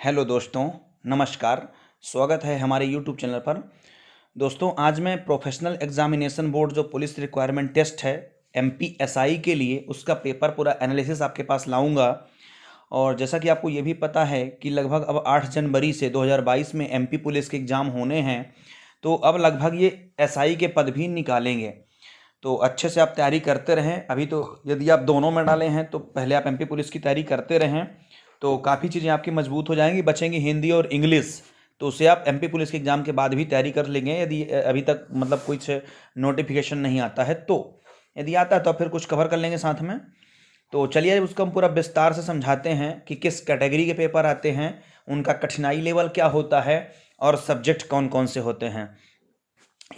Hello दोस्तों, नमस्कार। स्वागत है हमारे यूट्यूब चैनल पर। दोस्तों, आज मैं प्रोफेशनल एग्जामिनेशन बोर्ड जो पुलिस रिक्वायरमेंट टेस्ट है एमपीएसआई के लिए, उसका पेपर पूरा एनालिसिस आपके पास लाऊंगा। और जैसा कि आपको ये भी पता है कि लगभग अब 8 जनवरी से 2022 में एमपी पुलिस के एग्ज़ाम होने हैं, तो अब लगभग ये एसआई के पद भी निकालेंगे। तो अच्छे से आप तैयारी करते रहें। अभी तो यदि आप दोनों में डाले हैं तो पहले आप एमपी पुलिस की तैयारी करते रहें, तो काफ़ी चीज़ें आपकी मजबूत हो जाएंगी। बचेंगी हिंदी और इंग्लिश, तो उससे आप एमपी पुलिस के एग्ज़ाम के बाद भी तैयारी कर लेंगे, यदि अभी तक मतलब कुछ नोटिफिकेशन नहीं आता है तो। यदि आता है तो फिर कुछ कवर कर लेंगे साथ में। तो चलिए उसको हम पूरा विस्तार से समझाते हैं कि किस कैटेगरी के पेपर आते हैं, उनका कठिनाई लेवल क्या होता है और सब्जेक्ट कौन कौन से होते हैं।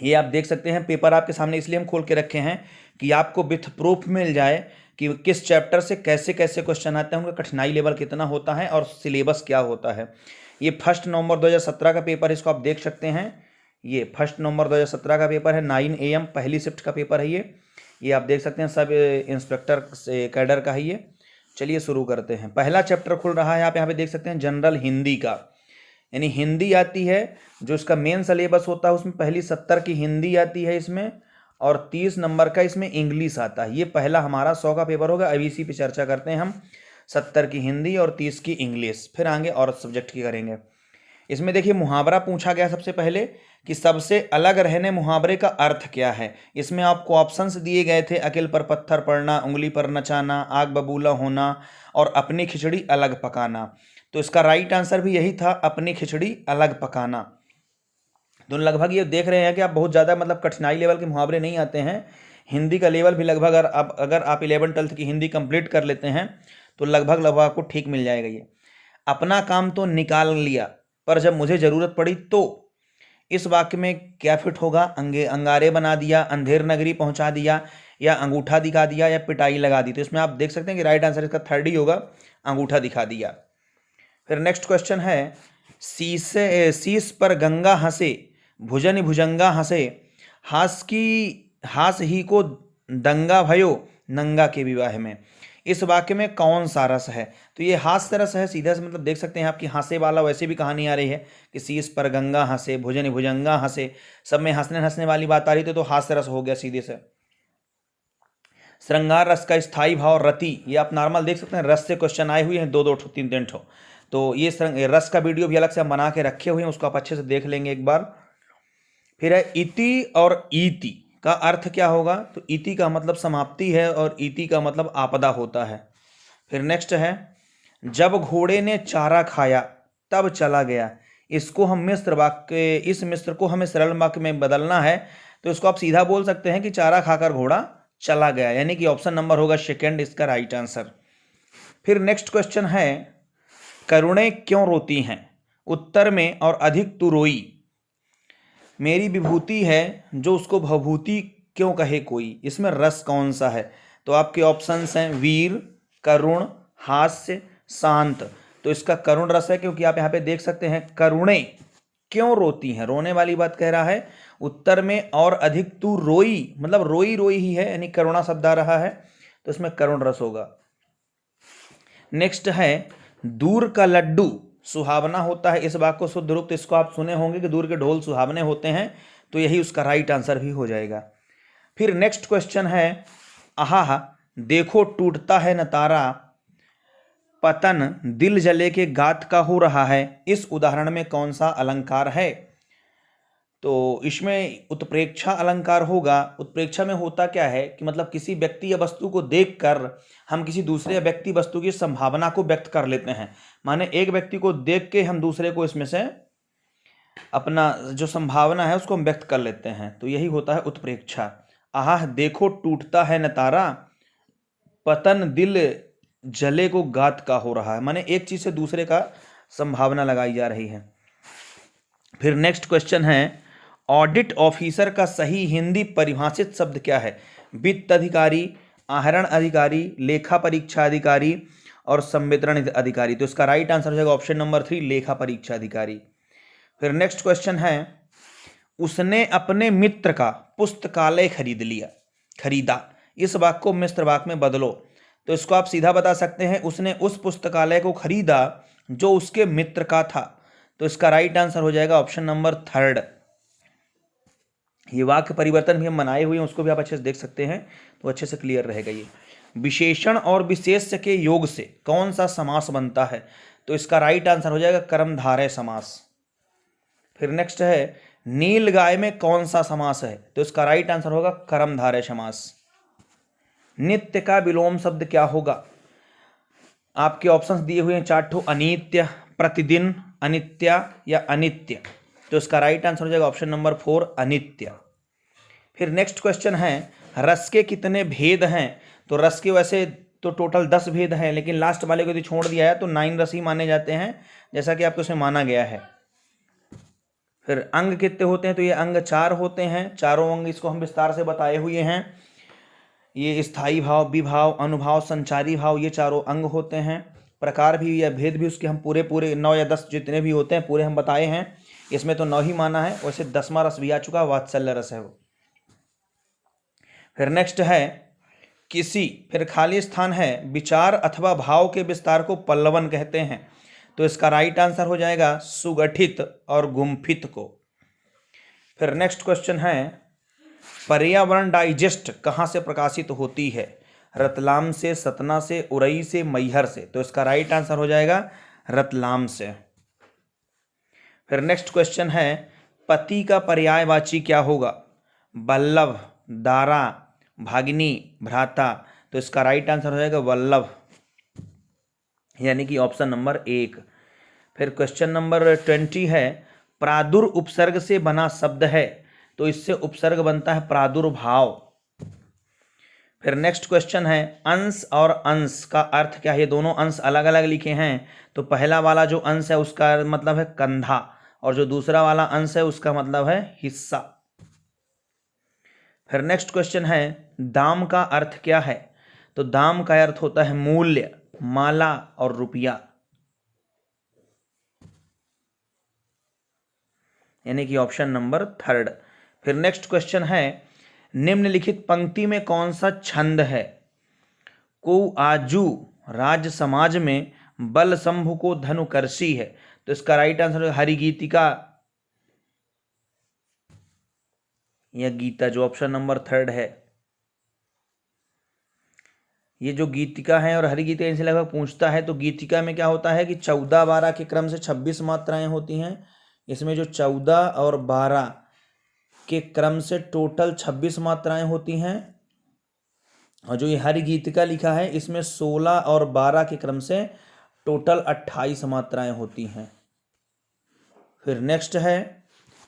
ये आप देख सकते हैं, पेपर आपके सामने इसलिए हम खोल के रखे हैं कि आपको विथ प्रूफ मिल जाए कि किस चैप्टर से कैसे कैसे क्वेश्चन आते हैं, उनका कठिनाई लेवल कितना होता है और सिलेबस क्या होता है। ये 1 नवंबर 2017 का पेपर है, इसको आप देख सकते हैं। ये 1 नवंबर 2017 का पेपर है, 9 AM पहली शिफ्ट का पेपर है ये आप देख सकते हैं। सब इंस्पेक्टर से कैडर का है ये। चलिए शुरू करते हैं। पहला चैप्टर खुल रहा है, आप यहाँ पे देख सकते हैं, जनरल हिंदी का, यानी हिंदी आती है। जो इसका मेन सिलेबस होता है उसमें पहली 70 की हिंदी आती है इसमें, और 30 नंबर का इसमें इंग्लिश आता है। ये पहला हमारा 100 का पेपर होगा। अभी इसी पे चर्चा करते हैं हम। 70 की हिंदी और 30 की इंग्लिश, फिर आगे और सब्जेक्ट की करेंगे। इसमें देखिए मुहावरा पूछा गया सबसे पहले कि सबसे अलग रहने मुहावरे का अर्थ क्या है। इसमें आपको ऑप्शंस दिए गए थे, अकेल पर पत्थर पड़ना, उंगली पर नचाना, आग बबूला होना और अपनी खिचड़ी अलग पकाना। तो इसका राइट आंसर भी यही था, अपनी खिचड़ी अलग पकाना। तो लगभग ये देख रहे हैं कि आप बहुत ज़्यादा मतलब कठिनाई लेवल के मुहावरे नहीं आते हैं। हिंदी का लेवल भी लगभग अगर आप 11वीं-12वीं की हिंदी कंप्लीट कर लेते हैं तो लगभग लगभग आपको ठीक मिल जाएगा ये। अपना काम तो निकाल लिया, पर जब मुझे ज़रूरत पड़ी तो। इस वाक्य में क्या फिट होगा? अंगारे बना दिया, अंधेर नगरी पहुंचा दिया, या अंगूठा दिखा दिया, या पिटाई लगा दी। तो इसमें आप देख सकते हैं कि राइट आंसर इसका 3rd ही होगा, अंगूठा दिखा दिया। फिर नेक्स्ट क्वेश्चन है, शीश पर गंगा हंसे, भुजन भुजंगा हंसे, हास ही को दंगा भयो नंगा के विवाह में। इस वाक्य में कौन सा रस है? तो ये हास्य रस है सीधा से, मतलब देख सकते हैं आपकी हंसे वाला वैसे भी कहानी आ रही है कि शीश पर गंगा हंसे, भुजन भुजंगा हंसे, सब में हंसने हंसने वाली बात आ रही थी, तो हास्य रस हो गया सीधे से। श्रृंगार रस का स्थायी भाव रति, ये आप नॉर्मल देख सकते हैं, रस से क्वेश्चन आए हुए हैं, 2-2 ठो 3-3 ठो। तो ये रस का वीडियो भी अलग से हम बना के रखे हुए हैं, उसको आप अच्छे से देख लेंगे एक बार। फिर है इति और ईति का अर्थ क्या होगा? तो इति का मतलब समाप्ति है और ईति का मतलब आपदा होता है। फिर नेक्स्ट है, जब घोड़े ने चारा खाया तब चला गया। इसको हम मिश्र वाक्य, इस मिश्र को हमें सरल वाक्य में बदलना है, तो इसको आप सीधा बोल सकते हैं कि चारा खाकर घोड़ा चला गया, यानी कि ऑप्शन नंबर होगा 2 इसका राइट आंसर। फिर नेक्स्ट क्वेश्चन है, करुणें क्यों रोती हैं? उत्तर में और अधिक तू रोई, मेरी विभूति है जो उसको भभूति क्यों कहे कोई। इसमें रस कौन सा है? तो आपके ऑप्शंस हैं वीर, करुण, हास्य, शांत। तो इसका करुण रस है, क्योंकि आप यहाँ पे देख सकते हैं करुणें क्यों रोती हैं, रोने वाली बात कह रहा है। उत्तर में और अधिक तू रोई, मतलब रोई रोई ही है, यानी करुणा शब्द आ रहा है, तो इसमें करुण रस होगा। नेक्स्ट है, दूर का लड्डू सुहावना होता है। इस वाक्य को शुद्ध रूप, तो इसको आप सुने होंगे कि दूर के ढोल सुहावने होते हैं, तो यही उसका राइट आंसर भी हो जाएगा। फिर नेक्स्ट क्वेश्चन है, आहा देखो टूटता है न तारा, पतन दिल जले के गात का हो रहा है। इस उदाहरण में कौन सा अलंकार है? तो इसमें उत्प्रेक्षा अलंकार होगा। उत्प्रेक्षा में होता क्या है कि मतलब किसी व्यक्ति या वस्तु को देखकर हम किसी दूसरे व्यक्ति वस्तु की संभावना को व्यक्त कर लेते हैं। माने एक व्यक्ति को देख के हम दूसरे को इसमें से अपना जो संभावना है उसको हम व्यक्त कर लेते हैं, तो यही होता है उत्प्रेक्षा। आह देखो टूटता है न तारा, पतन दिल जले को गात का हो रहा है, माने एक चीज से दूसरे का संभावना लगाई जा रही है। फिर नेक्स्ट क्वेश्चन है, ऑडिट ऑफिसर का सही हिंदी परिभाषित शब्द क्या है? वित्त अधिकारी, आहरण अधिकारी, लेखा परीक्षा अधिकारी और संवितरण अधिकारी। तो इसका राइट आंसर हो जाएगा ऑप्शन नंबर 3, लेखा परीक्षा अधिकारी। फिर नेक्स्ट क्वेश्चन है, उसने अपने मित्र का पुस्तकालय खरीदा। इस वाक्य को मिश्र वाक्य में बदलो। तो इसको आप सीधा बता सकते हैं, उसने उस पुस्तकालय को खरीदा जो उसके मित्र का था। तो इसका राइट आंसर हो जाएगा ऑप्शन नंबर 3। ये वाक्य परिवर्तन भी हम बनाए हुए हैं, उसको भी आप अच्छे से देख सकते हैं, तो अच्छे से क्लियर रहेगा ये। विशेषण और विशेष्य के योग से कौन सा समास बनता है? तो इसका राइट आंसर हो जाएगा कर्मधारय समास। फिर नेक्स्ट है नील गाय में कौन सा समास है? तो इसका राइट आंसर होगा कर्मधारय समास। नित्य का विलोम शब्द क्या होगा? आपके ऑप्शंस दिए हुए हैं 4 अनित्य, प्रतिदिन, अनित्य या अनित्य। तो इसका राइट आंसर हो जाएगा ऑप्शन नंबर 4 अनित्य। फिर नेक्स्ट क्वेश्चन है रस के कितने भेद हैं? तो रस के वैसे तो टोटल 10 भेद हैं, लेकिन लास्ट वाले को यदि छोड़ दिया है तो 9 रस ही माने जाते हैं, जैसा कि आपको उसमें माना गया है। फिर अंग कितने होते हैं? तो ये अंग 4 होते हैं, चारों अंग इसको हम विस्तार से बताए हुए हैं। ये स्थायी भाव, विभाव, अनुभाव, संचारी भाव, ये चारों अंग होते हैं। प्रकार भी या भेद भी उसके हम पूरे 9 या 10 जितने भी होते हैं पूरे हम बताए हैं। इसमें तो 9 ही माना है, वैसे 10वां रस भी आ चुका, वात्सल्य रस है वो। फिर नेक्स्ट है किसी, फिर खाली स्थान है विचार अथवा भाव के विस्तार को पल्लवन कहते हैं। तो इसका राइट आंसर हो जाएगा सुगठित और गुम्फित को। फिर नेक्स्ट क्वेश्चन है पर्यावरण डाइजेस्ट कहाँ से प्रकाशित होती है? रतलाम से, सतना से, उरई से, मैहर से। तो इसका राइट आंसर हो जाएगा रतलाम से। फिर नेक्स्ट क्वेश्चन है पति का पर्यायवाची क्या होगा? वल्लभ, दारा, भागिनी, भ्राता। तो इसका राइट आंसर हो जाएगा वल्लभ, यानी कि ऑप्शन नंबर 1। फिर क्वेश्चन नंबर 20 है प्रादुर उपसर्ग से बना शब्द है। तो इससे उपसर्ग बनता है प्रादुर्भाव। फिर नेक्स्ट क्वेश्चन है अंश और अंश का अर्थ क्या है? ये दोनों अंश अलग अलग लिखे हैं। तो पहला वाला जो अंश है उसका मतलब है कंधा, और जो दूसरा वाला अंश है उसका मतलब है हिस्सा। फिर नेक्स्ट क्वेश्चन है दाम का अर्थ क्या है? तो दाम का अर्थ होता है मूल्य, माला और रुपया, यानी कि ऑप्शन नंबर 3। फिर नेक्स्ट क्वेश्चन है निम्नलिखित पंक्ति में कौन सा छंद है? को आजू राज समाज में बल शंभु को धनुकर्षी है। तो इसका राइट आंसर है हरिगीतिका या गीता, जो ऑप्शन नंबर 3 है। ये जो गीतिका है और हरिगीतिका इनसे लगभग पूछता है। तो गीतिका में क्या होता है कि 14-12 के क्रम से 26 मात्राएं होती हैं। इसमें जो 14 और 12 के क्रम से टोटल 26 मात्राएं होती हैं, और जो ये हरिगीतिका लिखा है इसमें 16 और 12 के क्रम से टोटल 28 मात्राएं होती हैं। फिर नेक्स्ट है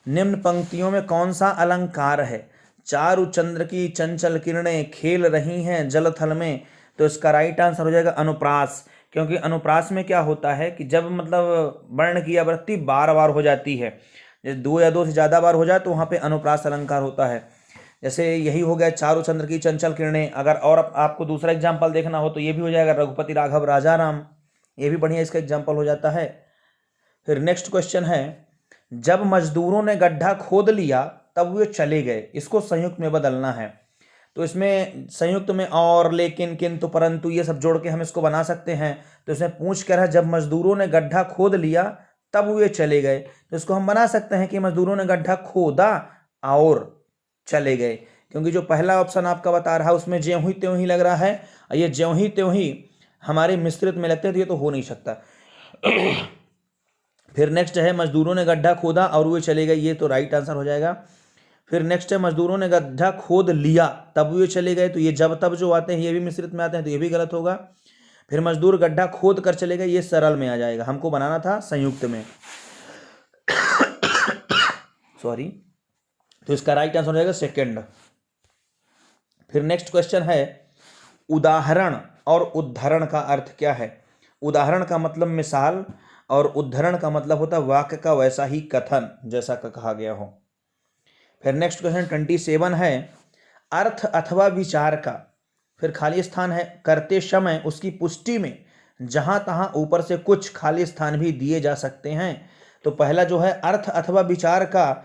निम्न पंक्तियों में कौन सा अलंकार है? चारु चंद्र की चंचल किरणें खेल रही हैं जल थल में। तो इसका राइट आंसर हो जाएगा अनुप्रास, क्योंकि अनुप्रास में क्या होता है कि जब मतलब वर्ण की आवृत्ति बार बार हो जाती है, जैसे 2 या 2 से ज़्यादा बार हो जाए तो वहाँ पे अनुप्रास अलंकार होता है। जैसे यही हो गया चारु चंद्र की चंचल किरणें। अगर और आपको दूसरा एग्जाम्पल देखना हो तो ये भी हो जाएगा रघुपति राघव राजा राम, ये भी बढ़िया इसका एग्जाम्पल हो जाता है। फिर नेक्स्ट क्वेश्चन है जब मजदूरों ने गड्ढा खोद लिया तब वे चले गए, इसको संयुक्त में बदलना है। तो इसमें संयुक्त में और, लेकिन, किंतु, परंतु ये सब जोड़ के हम इसको बना सकते हैं। तो इसमें पूछ कर है जब मजदूरों ने गड्ढा खोद लिया तब वे चले गए। तो इसको हम बना सकते हैं कि मजदूरों ने गड्ढा खोदा और चले गए, क्योंकि जो पहला ऑप्शन आपका बता रहा है उसमें ज्यों ही त्यों ही लग रहा है, और ये ज्यों ही त्यों ही हमारे मिश्रित में लगते हैं, तो ये तो हो नहीं सकता। फिर नेक्स्ट है मजदूरों ने गड्ढा खोदा और वे चले गए, ये तो राइट आंसर हो जाएगा। फिर नेक्स्ट है मजदूरों ने गड्ढा खोद लिया तब वे चले गए, तो ये जब तब जो आते हैं ये भी मिश्रित में आते हैं, तो ये भी गलत होगा। फिर मजदूर गड्ढा खोद कर चले गए, ये सरल में आ जाएगा, हमको बनाना था संयुक्त में। सॉरी, तो इसका राइट आंसर हो जाएगा 2nd। फिर नेक्स्ट क्वेश्चन है उदाहरण और उद्धरण का अर्थ क्या है? उदाहरण का मतलब मिसाल, और उद्धरण का मतलब होता है वाक्य का वैसा ही कथन जैसा का कहा गया हो। फिर नेक्स्ट क्वेश्चन 27 है अर्थ अथवा विचार का, फिर खाली स्थान है करते समय उसकी पुष्टि में जहां तहां ऊपर से कुछ खाली स्थान भी दिए जा सकते हैं। तो पहला जो है अर्थ अथवा विचार का,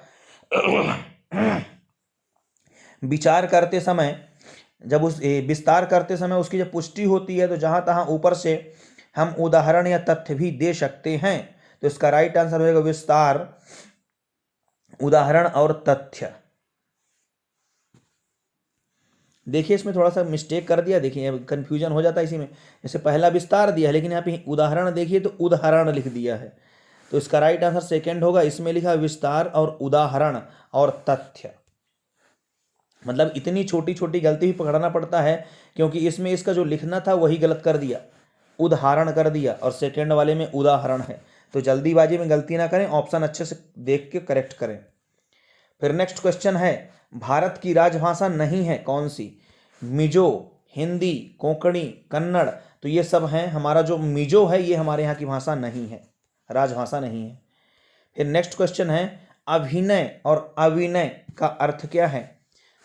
विचार करते समय जब उस विस्तार करते समय उसकी जब पुष्टि होती है तो जहां तहां ऊपर से हम उदाहरण या तथ्य भी दे सकते हैं। तो इसका राइट आंसर होगा विस्तार, उदाहरण और तथ्य। देखिए इसमें थोड़ा सा मिस्टेक कर दिया, देखिए कंफ्यूजन हो जाता है इसी में। जैसे पहला विस्तार दिया है लेकिन यहाँ पे उदाहरण देखिए तो उदाहरण लिख दिया है। तो इसका राइट आंसर सेकंड होगा, इसमें लिखा विस्तार और उदाहरण और तथ्य। मतलब इतनी छोटी छोटी गलती भी पकड़ना पड़ता है, क्योंकि इसमें इसका जो लिखना था वही गलत कर दिया, उदाहरण कर दिया, और सेकंड वाले में उदाहरण है। तो जल्दीबाजी में गलती ना करें, ऑप्शन अच्छे से देख के करेक्ट करें। फिर नेक्स्ट क्वेश्चन है, भारत की राजभाषा नहीं है कौन सी? मिजो, हिंदी, कोंकणी, कन्नड़। तो ये सब हैं, हमारा जो मिजो है ये हमारे यहाँ की भाषा नहीं है, राजभाषा नहीं है। फिर नेक्स्ट क्वेश्चन है, अभिनय और अविनय का अर्थ क्या है?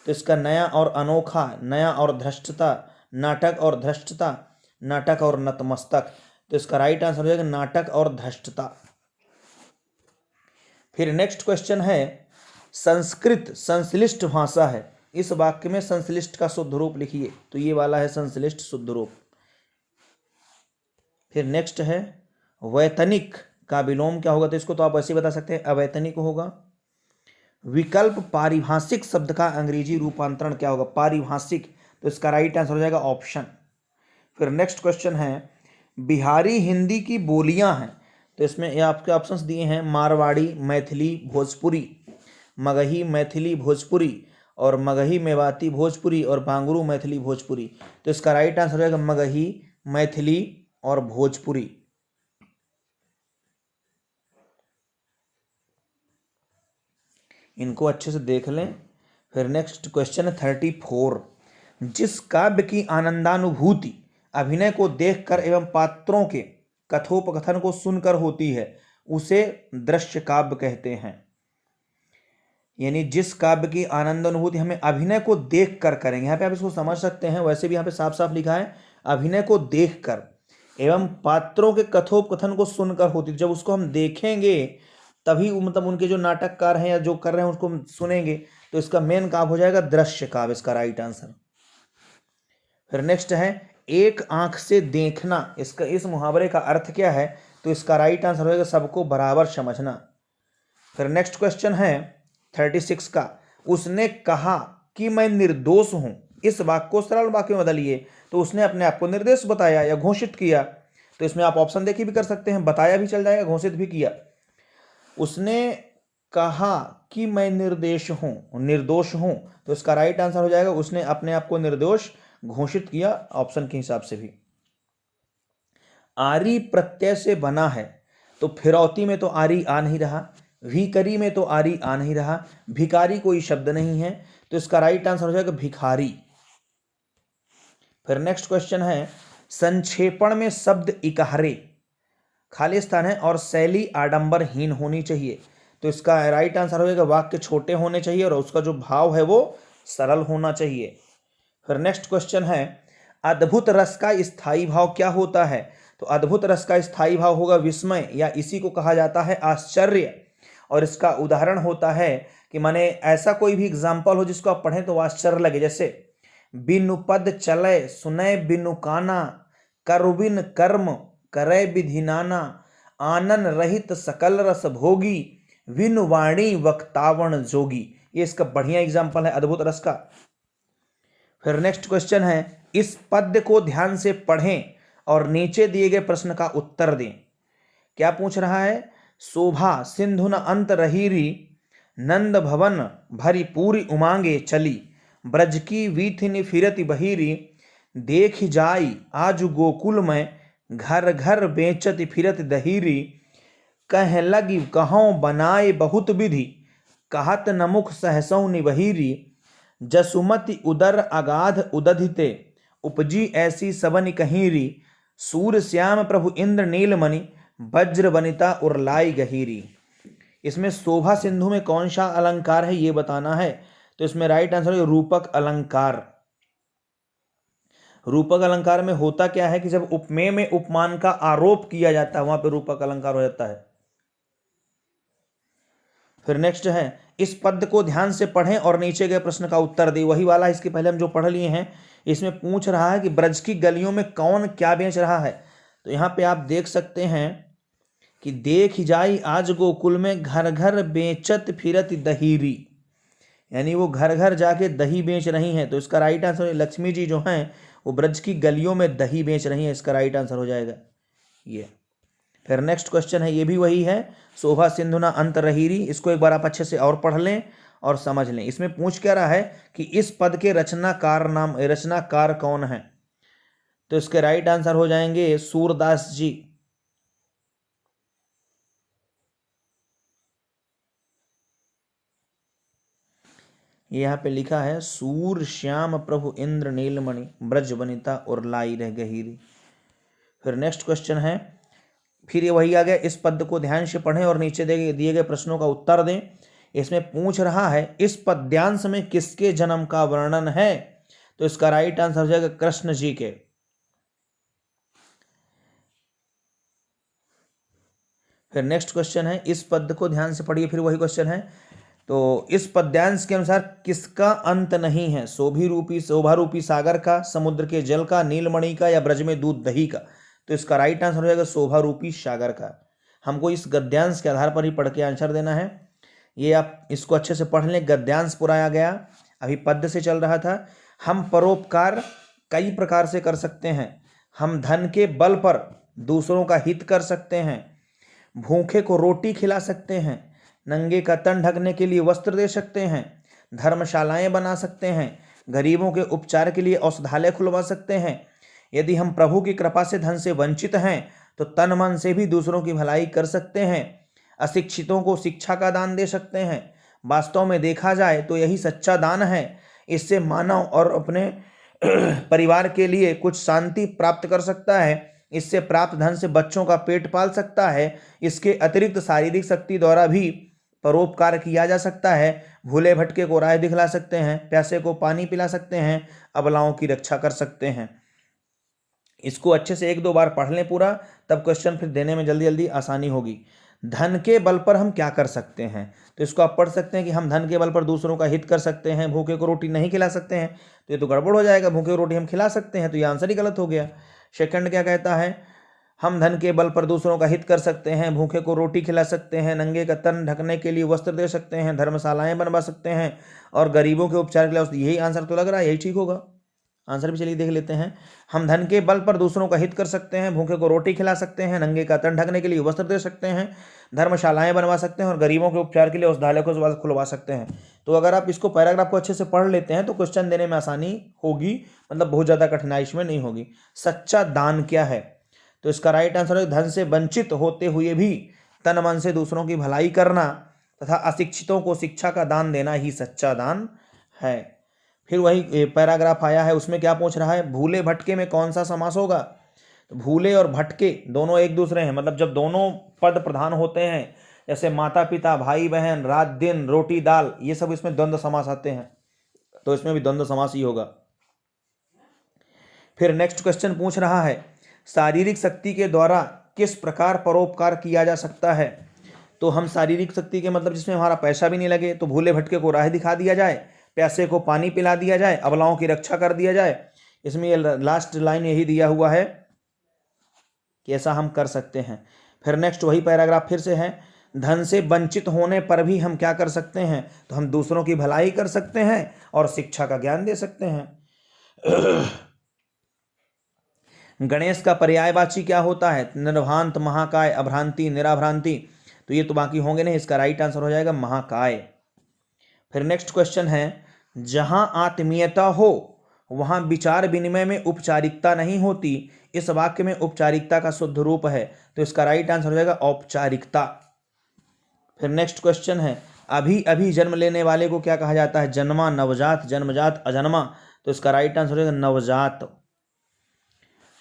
तो इसका नया और अनोखा, नया और धृष्टता, नाटक और धृष्टता, नाटक और नतमस्तक। तो इसका राइट आंसर हो जाएगा नाटक और धृष्टता। फिर नेक्स्ट क्वेश्चन है, संस्कृत संश्लिष्ट भाषा है, इस वाक्य में संश्लिष्ट का शुद्ध रूप लिखिए। तो ये वाला है संश्लिष्ट शुद्ध रूप। फिर नेक्स्ट है, वैतनिक का विलोम क्या होगा? तो इसको तो आप ऐसे ही बता सकते हैं, अवैतनिक होगा। विकल्प पारिभाषिक शब्द का अंग्रेजी रूपांतरण क्या होगा? पारिभाषिक। तो इसका राइट आंसर हो जाएगा ऑप्शन। फिर नेक्स्ट क्वेश्चन है, बिहारी हिंदी की बोलियां हैं। तो इसमें ये आपके ऑप्शंस दिए हैं, मारवाड़ी, मैथिली, भोजपुरी, मगही, मैथिली, भोजपुरी, और मगही, मेवाती, भोजपुरी, और बांगरू, मैथिली, भोजपुरी। तो इसका राइट आंसर हो जाएगा मगही, मैथिली और भोजपुरी। इनको अच्छे से देख लें। फिर नेक्स्ट क्वेश्चन है 34, जिस काव्य की आनंदानुभूति अभिनय को देखकर एवं पात्रों के कथोपकथन को सुनकर होती है उसे दृश्य काव्य कहते हैं। यानी जिस काव्य की आनंद अनुभूति हमें अभिनय को देखकर करेंगे, यहाँ पे आप इसको समझ सकते हैं, वैसे भी यहाँ पे साफ साफ लिखा है अभिनय को देखकर एवं पात्रों के कथोपकथन को सुनकर होती। जब उसको हम देखेंगे तभी मतलब उनके जो नाटककार हैं या जो कर रहे हैं उसको हम सुनेंगे, तो इसका मेन काव्य हो जाएगा दृश्य काव्य, इसका राइट आंसर। फिर नेक्स्ट है, एक आंख से देखना, इसका इस मुहावरे का अर्थ क्या है? तो इसका राइट आंसर होगा सबको बराबर समझना। फिर नेक्स्ट क्वेश्चन है 36 का, उसने कहा कि मैं निर्दोष हूं, इस वाक्य को सरल वाक्य में बदलिए। तो उसने अपने आप को निर्दोष बताया या घोषित किया। तो इसमें आप ऑप्शन देखिए भी कर सकते हैं, बताया भी चल जाएगा, घोषित भी किया। उसने कहा कि मैं निर्दोष हूं, तो इसका राइट आंसर हो जाएगा उसने अपने आप को निर्दोष घोषित किया, ऑप्शन के हिसाब से भी। आरी प्रत्यय से बना है, तो फिरौती में तो आरी आ नहीं रहा, भिकारी में तो आरी आ नहीं रहा, भिकारी कोई शब्द नहीं है, तो इसका राइट आंसर हो जाएगा भिखारी। फिर नेक्स्ट क्वेश्चन है, संक्षेपण में शब्द इकहरे खाली स्थान है और शैली आडंबरहीन होनी चाहिए। तो इसका राइट आंसर हो जाएगा वाक्य छोटे होने चाहिए और उसका जो भाव है वो सरल होना चाहिए। फिर नेक्स्ट क्वेश्चन है, अद्भुत रस का स्थायी भाव क्या होता है? तो अद्भुत रस का स्थायी भाव होगा विस्मय, या इसी को कहा जाता है आश्चर्य। और इसका उदाहरण होता है कि माने ऐसा कोई भी एग्जाम्पल हो जिसको आप पढ़ें तो आश्चर्य लगे, जैसे बिनु पद चले सुनय बिनु काना, करबिन कर्म करे विधिनाना, आनन रहित सकल रस भोगी, विनु वाणी वक्तावण जोगी। ये इसका बढ़िया एग्जाम्पल है अद्भुत रस का। फिर नेक्स्ट क्वेश्चन है, इस पद्य को ध्यान से पढ़ें और नीचे दिए गए प्रश्न का उत्तर दें। क्या पूछ रहा है? शोभा सिंधु न अंत रहीरी, नंद भवन भरी पूरी उमांगे चली, ब्रज की वीथिनि फिरति बहीरी, देख जाई आज गोकुल में, घर घर बेचति फिरत दहीरी, कह लगी कहों बनाए बहुत विधि, कहत नमुख सहसौ निबहीरी, जसुमति उदर अगाध उदधिते, उपजी ऐसी सबन कहीरी, सूर श्याम प्रभु इंद्र नीलमणि, वज्र वनिता उरलाई गहीरी। इसमें शोभा सिंधु में कौन सा अलंकार है ये बताना है। तो इसमें राइट आंसर है रूपक अलंकार। रूपक अलंकार में होता क्या है कि जब उपमेय में उपमान का आरोप किया जाता है वहां पे रूपक अलंकार हो जाता है। फिर नेक्स्ट है, इस पद को ध्यान से पढ़ें और नीचे गए प्रश्न का उत्तर दें। वही वाला इसके पहले हम जो पढ़ लिए हैं। इसमें पूछ रहा है कि ब्रज की गलियों में कौन क्या बेच रहा है। तो यहाँ पे आप देख सकते हैं कि देख जाई आज गोकुल में घर घर बेचत फिरत दहीरी, यानी वो घर घर जाके दही बेच रही हैं। तो इसका राइट आंसर, लक्ष्मी जी जो हैं वो ब्रज की गलियों में दही बेच रही हैं, इसका राइट आंसर हो जाएगा ये। फिर नेक्स्ट क्वेश्चन है, ये भी वही है, शोभा सिंधुना अंत रहीरी। इसको एक बार आप अच्छे से और पढ़ लें और समझ लें। इसमें पूछ क्या रहा है कि इस पद के रचनाकार कौन है। तो इसके राइट आंसर हो जाएंगे सूरदास जी। ये यहाँ पे लिखा है, सूर श्याम प्रभु इंद्र नीलमणि ब्रज वनिता और लाई रह गहीरी। फिर नेक्स्ट क्वेश्चन है, फिर ये वही आ गया, इस पद को ध्यान से पढ़ें और नीचे दिए गए प्रश्नों का उत्तर दें। इसमें पूछ रहा है इस पद्यांश में किसके जन्म का वर्णन है। तो इसका राइट आंसर हो जाएगा कृष्ण जी के। फिर नेक्स्ट क्वेश्चन है, इस पद को ध्यान से पढ़िए, फिर वही क्वेश्चन है। तो इस पद्यांश के अनुसार किसका अंत नहीं है, शोभा रूपी सागर का, समुद्र के जल का, नीलमणि का, या ब्रज में दूध दही का। तो इसका राइट आंसर हो जाएगा शोभा रूपी सागर का। हमको इस गद्यांश के आधार पर ही पढ़ के आंसर देना है। ये आप इसको अच्छे से पढ़ लें। गद्यांश पूरा आ गया, अभी पद्य से चल रहा था। हम परोपकार कई प्रकार से कर सकते हैं। हम धन के बल पर दूसरों का हित कर सकते हैं, भूखे को रोटी खिला सकते हैं, नंगे का तन ढकने के लिए वस्त्र दे सकते हैं, धर्मशालाएं बना सकते हैं, गरीबों के उपचार के लिए औषधालय खुलवा सकते हैं। यदि हम प्रभु की कृपा से धन से वंचित हैं तो तन मन से भी दूसरों की भलाई कर सकते हैं। अशिक्षितों को शिक्षा का दान दे सकते हैं। वास्तव में देखा जाए तो यही सच्चा दान है। इससे मानव और अपने परिवार के लिए कुछ शांति प्राप्त कर सकता है। इससे प्राप्त धन से बच्चों का पेट पाल सकता है। इसके अतिरिक्त शारीरिक शक्ति द्वारा भी परोपकार किया जा सकता है। भूले भटके को राह दिखला सकते हैं, प्यासे को पानी पिला सकते हैं, अबलाओं की रक्षा कर सकते हैं। इसको अच्छे से एक दो बार पढ़ लें पूरा, तब क्वेश्चन फिर देने में जल्दी जल्दी आसानी होगी। धन के बल पर हम क्या कर सकते हैं। तो इसको आप पढ़ सकते हैं कि हम धन के बल पर दूसरों का हित कर सकते हैं, भूखे को रोटी नहीं खिला सकते हैं। तो ये तो गड़बड़ हो जाएगा, भूखे को रोटी हम खिला सकते हैं, तो ये आंसर ही गलत हो गया। सेकंड क्या कहता है, हम धन के बल पर दूसरों का हित कर सकते हैं, भूखे को रोटी खिला सकते हैं, नंगे का तन ढकने के लिए वस्त्र दे सकते हैं, धर्मशालाएं बनवा सकते हैं, और गरीबों के उपचार के लिए। यही आंसर तो लग रहा है, यही ठीक होगा। आंसर भी चलिए देख लेते हैं। हम धन के बल पर दूसरों का हित कर सकते हैं, भूखे को रोटी खिला सकते हैं, नंगे का तन ढकने के लिए वस्त्र दे सकते हैं, धर्मशालाएं बनवा सकते हैं, और गरीबों के उपचार के लिए औषधालय को खुलवा सकते हैं। तो अगर आप इसको पैराग्राफ को अच्छे से पढ़ लेते हैं तो क्वेश्चन देने में आसानी होगी, मतलब बहुत ज़्यादा कठिनाई इसमें नहीं होगी। सच्चा दान क्या है। तो इसका राइट आंसर है, धन से वंचित होते हुए भी तन मन से दूसरों की भलाई करना तथा अशिक्षितों को शिक्षा का दान देना ही सच्चा दान है। फिर वही पैराग्राफ आया है, उसमें क्या पूछ रहा है, भूले भटके में कौन सा समास होगा। तो भूले और भटके दोनों एक दूसरे हैं, मतलब जब दोनों पद प्रधान होते हैं, जैसे माता पिता, भाई बहन, रात दिन, रोटी दाल, ये सब इसमें द्वंद्व समास आते हैं, तो इसमें भी द्वंद्व समास ही होगा। फिर नेक्स्ट क्वेश्चन पूछ रहा है, शारीरिक शक्ति के द्वारा किस प्रकार परोपकार किया जा सकता है। तो हम शारीरिक शक्ति के मतलब जिसमें हमारा पैसा भी नहीं लगे, तो भूले भटके को राह दिखा दिया जाए, प्यासे को पानी पिला दिया जाए, अबलाओं की रक्षा कर दिया जाए। इसमें ये लास्ट लाइन यही दिया हुआ है कि ऐसा हम कर सकते हैं। फिर नेक्स्ट वही पैराग्राफ फिर से है, धन से वंचित होने पर भी हम क्या कर सकते हैं। तो हम दूसरों की भलाई कर सकते हैं और शिक्षा का ज्ञान दे सकते हैं। गणेश का पर्यायवाची क्या होता है, निर्भांत, महाकाय, अभ्रांति, निराभ्रांति। तो ये तो बाकी होंगे नहीं, इसका राइट आंसर हो जाएगा महाकाय। फिर नेक्स्ट क्वेश्चन है, जहां आत्मीयता हो वहां विचार विनिमय में औपचारिकता नहीं होती, इस वाक्य में औपचारिकता का शुद्ध रूप है। तो इसका राइट आंसर हो जाएगा औपचारिकता। फिर नेक्स्ट क्वेश्चन है, अभी अभी जन्म लेने वाले को क्या कहा जाता है, जन्मा, नवजात, जन्मजात, अजन्मा। तो इसका राइट आंसर हो जाएगा नवजात।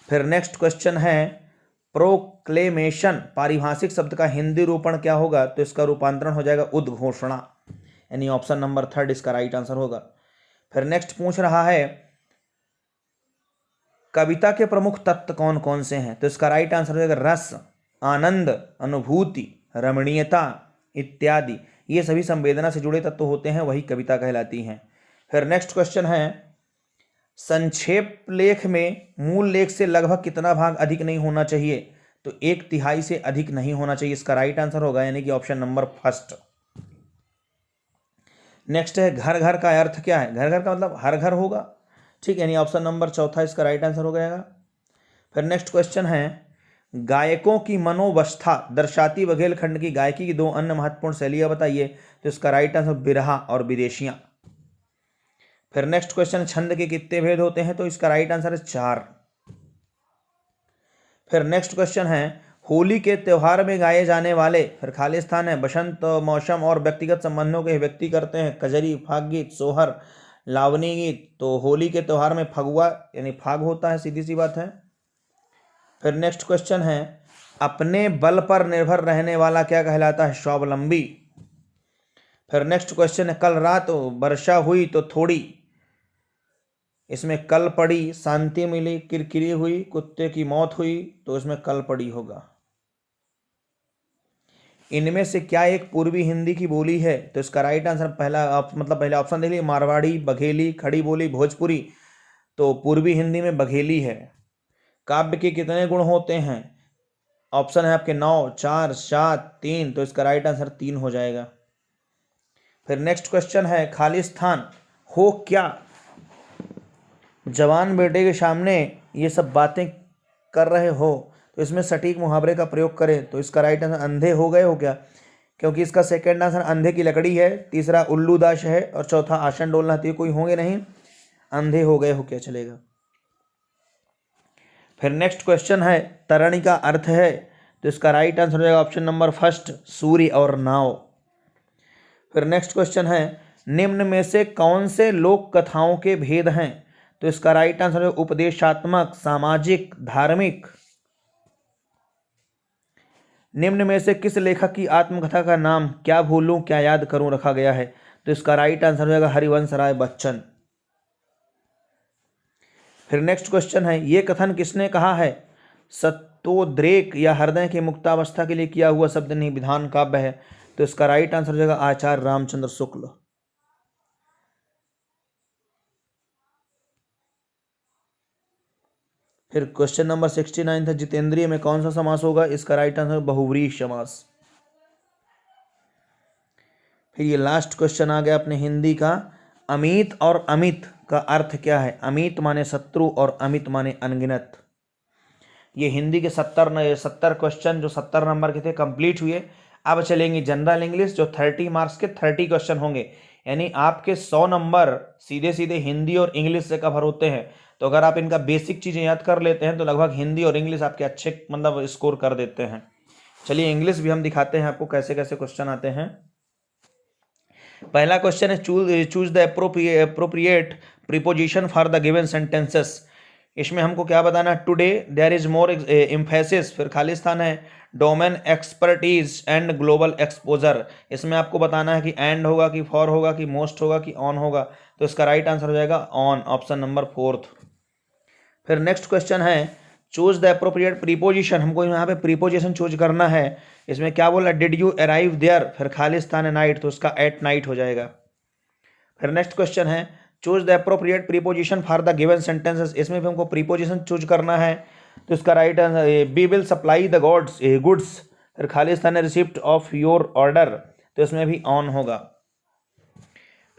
फिर नेक्स्ट क्वेश्चन है, प्रोक्लेमेशन पारिभाषिक शब्द का हिंदी रूपण क्या होगा। तो इसका रूपांतरण हो जाएगा उद्घोषणा, यानी ऑप्शन नंबर 3 इसका राइट आंसर होगा। फिर नेक्स्ट पूछ रहा है, कविता के प्रमुख तत्व कौन कौन से हैं। तो इसका राइट आंसर हो जाएगा रस, आनंद, अनुभूति, रमणीयता इत्यादि। ये सभी संवेदना से जुड़े तत्व होते हैं, वही कविता कहलाती हैं। फिर नेक्स्ट क्वेश्चन है, संक्षेप लेख में मूल लेख से लगभग कितना भाग अधिक नहीं होना चाहिए? तो 1/3 से अधिक नहीं होना चाहिए। इसका राइट आंसर होगा यानी कि ऑप्शन नंबर फर्स्ट। नेक्स्ट है घर घर का अर्थ क्या है? घर घर का मतलब हर घर होगा, ठीक है, यानी ऑप्शन नंबर चौथा इसका राइट आंसर हो जाएगा। फिर नेक्स्ट क्वेश्चन है गायकों की मनोवस्था दर्शाती बघेलखंड की गायकी की 2 अन्य महत्वपूर्ण शैलियां बताइए। तो इसका राइट आंसर बिरहा और विदेशियां। फिर नेक्स्ट क्वेश्चन छंद के कितने भेद होते हैं? तो इसका राइट आंसर है 4। फिर नेक्स्ट क्वेश्चन है होली के त्योहार में गाए जाने वाले, फिर खालिस्तान है, बसंत मौसम और व्यक्तिगत संबंधों के व्यक्ति करते हैं, कजरी, फाग गीत, सोहर, लावनी गीत। तो होली के त्योहार में फगुआ यानी फाग होता है, सीधी सी बात है। फिर नेक्स्ट क्वेश्चन है अपने बल पर निर्भर रहने वाला क्या कहलाता है? स्वावलंबी। फिर नेक्स्ट क्वेश्चन है कल रात वर्षा हुई तो थोड़ी, इसमें कल पड़ी, शांति मिली, किरकिरी हुई, कुत्ते की मौत हुई, तो इसमें कल पड़ी होगा। इनमें से क्या एक पूर्वी हिंदी की बोली है? तो इसका राइट आंसर पहले ऑप्शन देख लीजिए, मारवाड़ी, बघेली, खड़ी बोली, भोजपुरी। तो पूर्वी हिंदी में बघेली है। काव्य के कितने गुण होते हैं? ऑप्शन है आपके 9, 4, 7, 3। तो इसका राइट आंसर 3 हो जाएगा। फिर नेक्स्ट क्वेश्चन है खालिस्तान हो क्या? जवान बेटे के सामने ये सब बातें कर रहे हो, तो इसमें सटीक मुहावरे का प्रयोग करें। तो इसका राइट आंसर अंधे हो गए हो क्या, क्योंकि इसका सेकंड आंसर अंधे की लकड़ी है, तीसरा उल्लू दाश है और चौथा आसन डोलना। तो कोई होंगे नहीं, अंधे हो गए हो क्या चलेगा। फिर नेक्स्ट क्वेश्चन है तरणी का अर्थ है, तो इसका राइट आंसर हो जाएगा ऑप्शन नंबर फर्स्ट, सूर्य और नाव। फिर नेक्स्ट क्वेश्चन है निम्न में से कौन से लोक कथाओं के भेद हैं? तो इसका राइट आंसर है उपदेशात्मक, सामाजिक, धार्मिक। निम्न में से किस लेखक की आत्मकथा का नाम क्या भूलूं क्या याद करूं रखा गया है? तो इसका राइट आंसर हो जाएगा हरिवंश राय बच्चन। फिर नेक्स्ट क्वेश्चन है ये कथन किसने कहा है? सत्योद्रेक या हृदय की मुक्तावस्था के लिए किया हुआ शब्द नहीं विधान काव्य है। तो इसका राइट आंसर हो जाएगा आचार्य रामचंद्र शुक्ल। फिर क्वेश्चन नंबर 69 था जितेंद्रिय में कौन सा समास होगा? इसका राइट आंसर बहुव्रीहि समास। फिर ये लास्ट क्वेश्चन आ गया अपने हिंदी का, अमित और अमित का अर्थ क्या है? अमित माने शत्रु और अमित माने अनगिनत। ये हिंदी के 70 क्वेश्चन जो 70 नंबर के थे कंप्लीट हुए। अब चलेंगे जनरल इंग्लिश जो 30 मार्क्स के 30 क्वेश्चन होंगे, यानी आपके 100 नंबर सीधे सीधे हिंदी और इंग्लिश से कवर होते हैं। तो अगर आप इनका बेसिक चीज़ें याद कर लेते हैं तो लगभग हिंदी और इंग्लिश आपके अच्छे मतलब स्कोर कर देते हैं। चलिए इंग्लिश भी हम दिखाते हैं आपको कैसे कैसे क्वेश्चन आते हैं। पहला क्वेश्चन है choose the appropriate preposition for the given sentences. इसमें हमको क्या बताना? Today there is more emphasis, फिर खालिस्तान है, domain expertise and global exposure. इसमें आपको बताना है कि एंड होगा कि फॉर होगा कि मोस्ट होगा कि ऑन होगा। तो इसका राइट आंसर हो जाएगा ऑन, ऑप्शन नंबर 4। फिर नेक्स्ट क्वेश्चन है चूज द अप्रोप्रिएट प्रीपोजिशन। हमको यहाँ पे प्रीपोजिशन चूज करना है। इसमें क्या बोला? डिड यू अराइव देयर, फिर खालिस्तान है नाइट, तो उसका एट नाइट हो जाएगा। फिर नेक्स्ट क्वेश्चन है choose the appropriate preposition for the given sentences. इसमें भी हमको प्रीपोजिशन चूज करना है। तो इसका right answer B will supply the goods, फिर खालिस्तान है रिसिप्ट ऑफ योर ऑर्डर, तो इसमें भी ऑन होगा।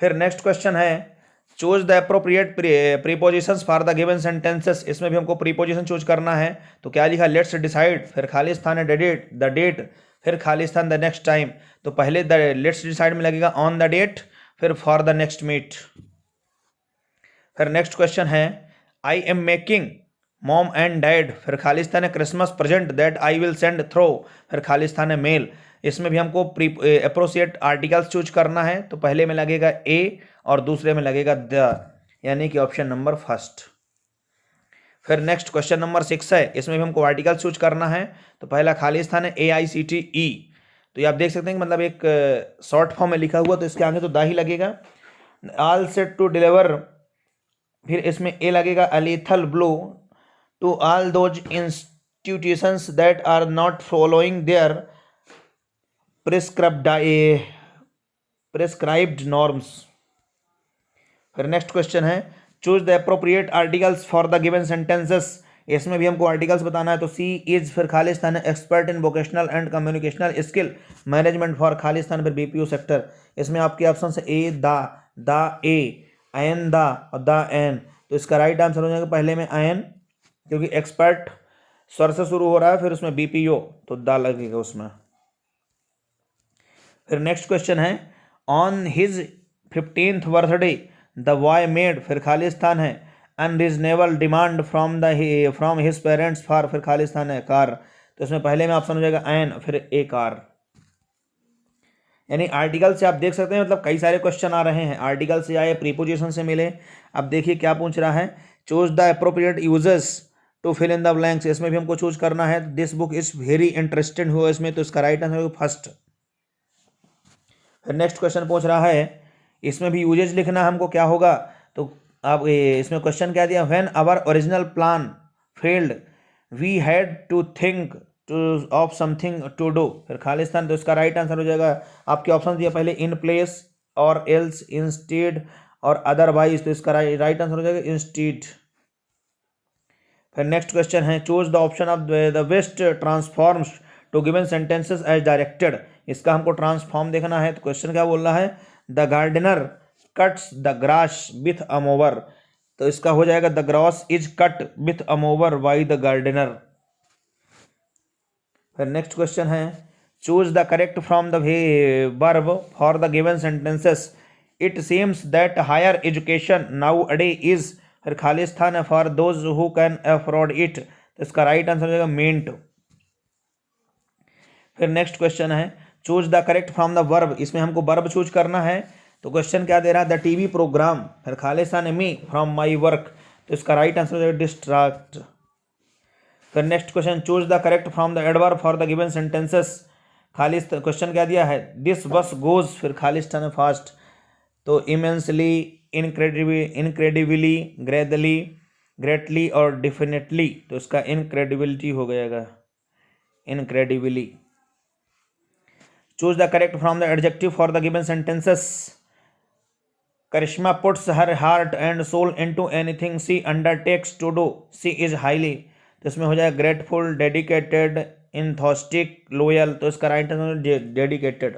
फिर नेक्स्ट क्वेश्चन है choose the appropriate prepositions for the given sentences. इसमें भी हमको प्रीपोजिशन चूज करना है। तो क्या लिखा? लेट्स डिसाइड, फिर खालिस्तान है द डेट, फिर खालिस्तान द नेक्स्ट टाइम। तो पहले द लेट्स डिसाइड में लगेगा ऑन द डेट, फिर फॉर द नेक्स्ट मीट। फिर नेक्स्ट क्वेश्चन है I am making mom and dad, फिर खालिस्तान है Christmas present that I will send through, फिर खालिस्तान है मेल। इसमें भी हमको अप्रोप्रिएट आर्टिकल्स चूज करना है। तो पहले में लगेगा ए और दूसरे में लगेगा द, यानी कि ऑप्शन नंबर फर्स्ट। फिर नेक्स्ट क्वेश्चन नंबर 6 है, इसमें भी हमको आर्टिकल चूज करना है। तो पहला खालिस्तान है AICTE, तो ये आप देख सकते हैं कि मतलब एक शॉर्ट फॉर्म में लिखा हुआ, तो इसके आगे तो दा ही लगेगा। ऑल सेट टू डिलीवर, फिर इसमें ए लगेगा a lethal blow to all those institutions that are not following their prescribed norms. फिर नेक्स्ट क्वेश्चन है choose the appropriate articles for the given sentences, इसमें भी हमको आर्टिकल्स बताना है। तो सी इज फिर Khalistan expert in vocational and communicational skill management for Khalistan फिर बीपीओ सेक्टर। इसमें आपके ऑप्शन है ए द ए एन द और द एन। तो इसका राइट आंसर हो जाएगा पहले में एन, क्योंकि एक्सपर्ट स्वर से शुरू हो रहा है, फिर उसमें बीपीओ तो द लगेगा उसमें। फिर नेक्स्ट क्वेश्चन है on his 15th birthday the boy made फिर खालिस्तान है unreasonable demand from his parents for फिर खालिस्तान है कार। तो इसमें पहले में ऑप्शन हो जाएगा एन फिर ए कार। यानी आर्टिकल से आप देख सकते हैं, मतलब कई सारे क्वेश्चन आ रहे हैं, आर्टिकल से आए, प्रीपोजिशन से मिले। अब देखिए क्या पूछ रहा है, choose the appropriate uses to fill in the blanks. इसमें भी हमको चूज करना है। This book is very interesting हुआ इसमें, तो इसका राइट आंसर होगा फर्स्ट। फिर नेक्स्ट क्वेश्चन पूछ रहा है, इसमें भी यूजेज लिखना है हमको, क्या होगा। तो अब इसमें क्वेश्चन क्या दिया, when our original plan failed we had to think of something to do फिर खालिस्तान। तो इसका राइट आंसर हो जाएगा, आपके ऑप्शन दिया पहले इन प्लेस और एल्स इंस्टेड और अदरवाइज। तो इसका राइट आंसर हो जाएगा इंस्टीड। फिर नेक्स्ट क्वेश्चन है choose the option of the best transforms to given sentences as directed. इसका हमको ट्रांसफॉर्म देखना है। तो क्वेश्चन क्या बोल रहा है, the gardener cuts the grass with a mower. तो इसका हो जाएगा the grass is cut with a mower by the gardener. फिर नेक्स्ट क्वेश्चन है choose the correct from the verb for the given sentences. It seems that higher education nowadays is फिर खालिस्तान है for those who can afford it. तो इसका right answer हो जाएगा मेंट। फिर नेक्स्ट क्वेश्चन है choose the correct from the verb. इसमें हमको वर्ब चूज करना है। तो क्वेश्चन क्या दे रहा है, द टीवी प्रोग्राम फिर खालिस्तान मी फ्रॉम माई वर्क। तो इसका राइट आंसर हो जाएगा डिस्ट्रैक्ट। फिर next question choose the correct from the adverb for the given sentences. खालिस्तान क्वेश्चन क्या दिया है, दिस बस गोज फिर खालिस्तान फास्ट। तो इमेंसली, इनक्रेडिबली, ग्रेटली और डिफिनेटली। तो इसका इनक्रेडिबिलिटी हो जाएगा incredibly. Choose the correct from the adjective for the given sentences. Karishma puts her heart and soul into anything she undertakes to do. She is highly. तो इसमें हो जाएगा ग्रेटफुल, डेडिकेटेड, इंथॉस्टिक, लोयल। तो इसका right answer dedicated.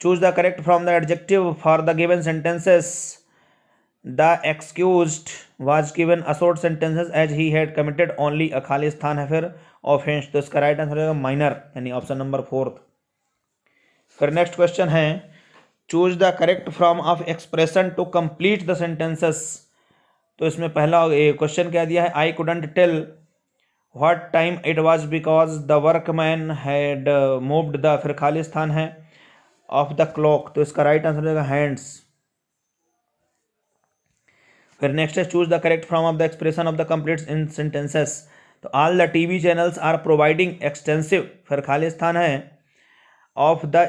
Choose the correct from the adjective for the given sentences. The excused was given a short sentences as he had committed only a खालिस्तान है फिर offence. तो इसका राइट आंसर होगा minor, यानी option number 4। फिर next question है choose the correct from of expression to complete the sentences. तो इसमें पहला क्वेश्चन क्या दिया है, I couldn't tell what time it was because the workman had moved the फिर खालिस्तान है ऑफ द क्लॉक। तो इसका राइट आंसर हो जाएगा हैंड्स। फिर नेक्स्ट है choose the correct from of the expression of the complete in sentences. तो all the TV channels are providing extensive फिर खालिस्तान है of the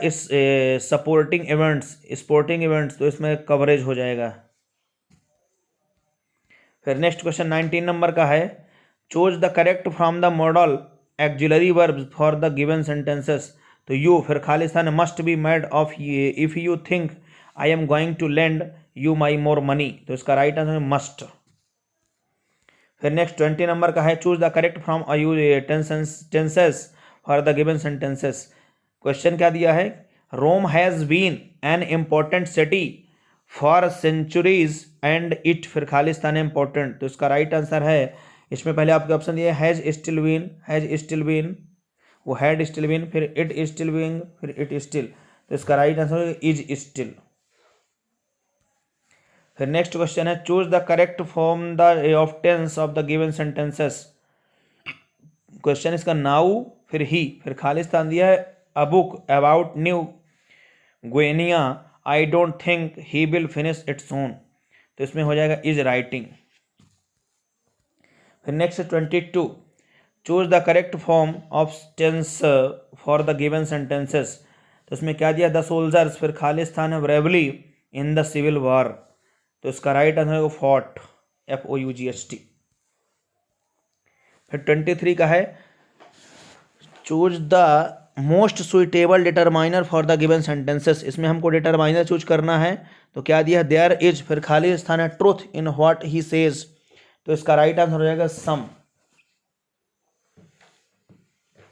supporting events, sporting events. तो इसमें कवरेज हो जाएगा। फिर नेक्स्ट क्वेश्चन 19 नंबर का है choose the correct from the modal auxiliary verb for the given sentences. तो यू फिर खालिस्तान must be made of if you think I am going to lend you my more money. तो इसका right answer must. फिर next 20 number का है choose the correct from tenses for the given sentences. Question क्या दिया है, Rome has been an important city for centuries and it फिर Khalistan important. तो इसका राइट आंसर है, इसमें पहले आपके ऑप्शन दिए हैज़ स्टिल बीन, वो हैड स्टिल बीन, फिर इट स्टिल बीइंग, फिर इट स्टिल। तो इसका राइट आंसर है इज स्टिल। फिर नेक्स्ट क्वेश्चन है choose the correct form the of tense of the given sentences. Question इसका नाउ फिर ही फिर खालिस्तान दिया है a book about New Guinea I don't think he will finish it soon. तो इसमें हो जाएगा इज राइटिंग। फिर next 22 choose the correct form of tense for the given sentences. तो इसमें क्या दिया, द सोल्जर्स फिर खालिस्तान है bravely in the civil war. तो इसका राइट आंसर है फॉट, FOUGHT। फिर 23 का है choose the most suitable determiner for the given sentences, इसमें हमको डिटरमाइनर चूज करना है। तो क्या दिया है, देयर इज, फिर खाली स्थान है truth in what he says, तो इसका राइट आंसर हो जाएगा सम,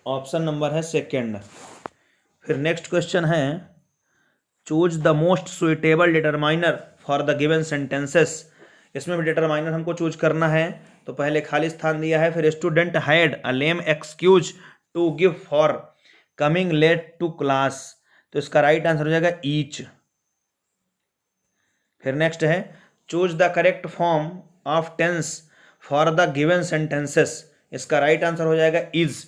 ऑप्शन नंबर है सेकेंड। फिर नेक्स्ट क्वेश्चन है choose the most suitable determiner for the given sentences, इसमें भी डिटरमाइनर हमको चूज करना है। तो पहले खाली स्थान दिया है, फिर student had a lame excuse to give for coming late to class, तो इसका राइट आंसर हो जाएगा ईच। फिर नेक्स्ट है choose the correct form of tense for the given sentences, इसका राइट आंसर हो जाएगा इज।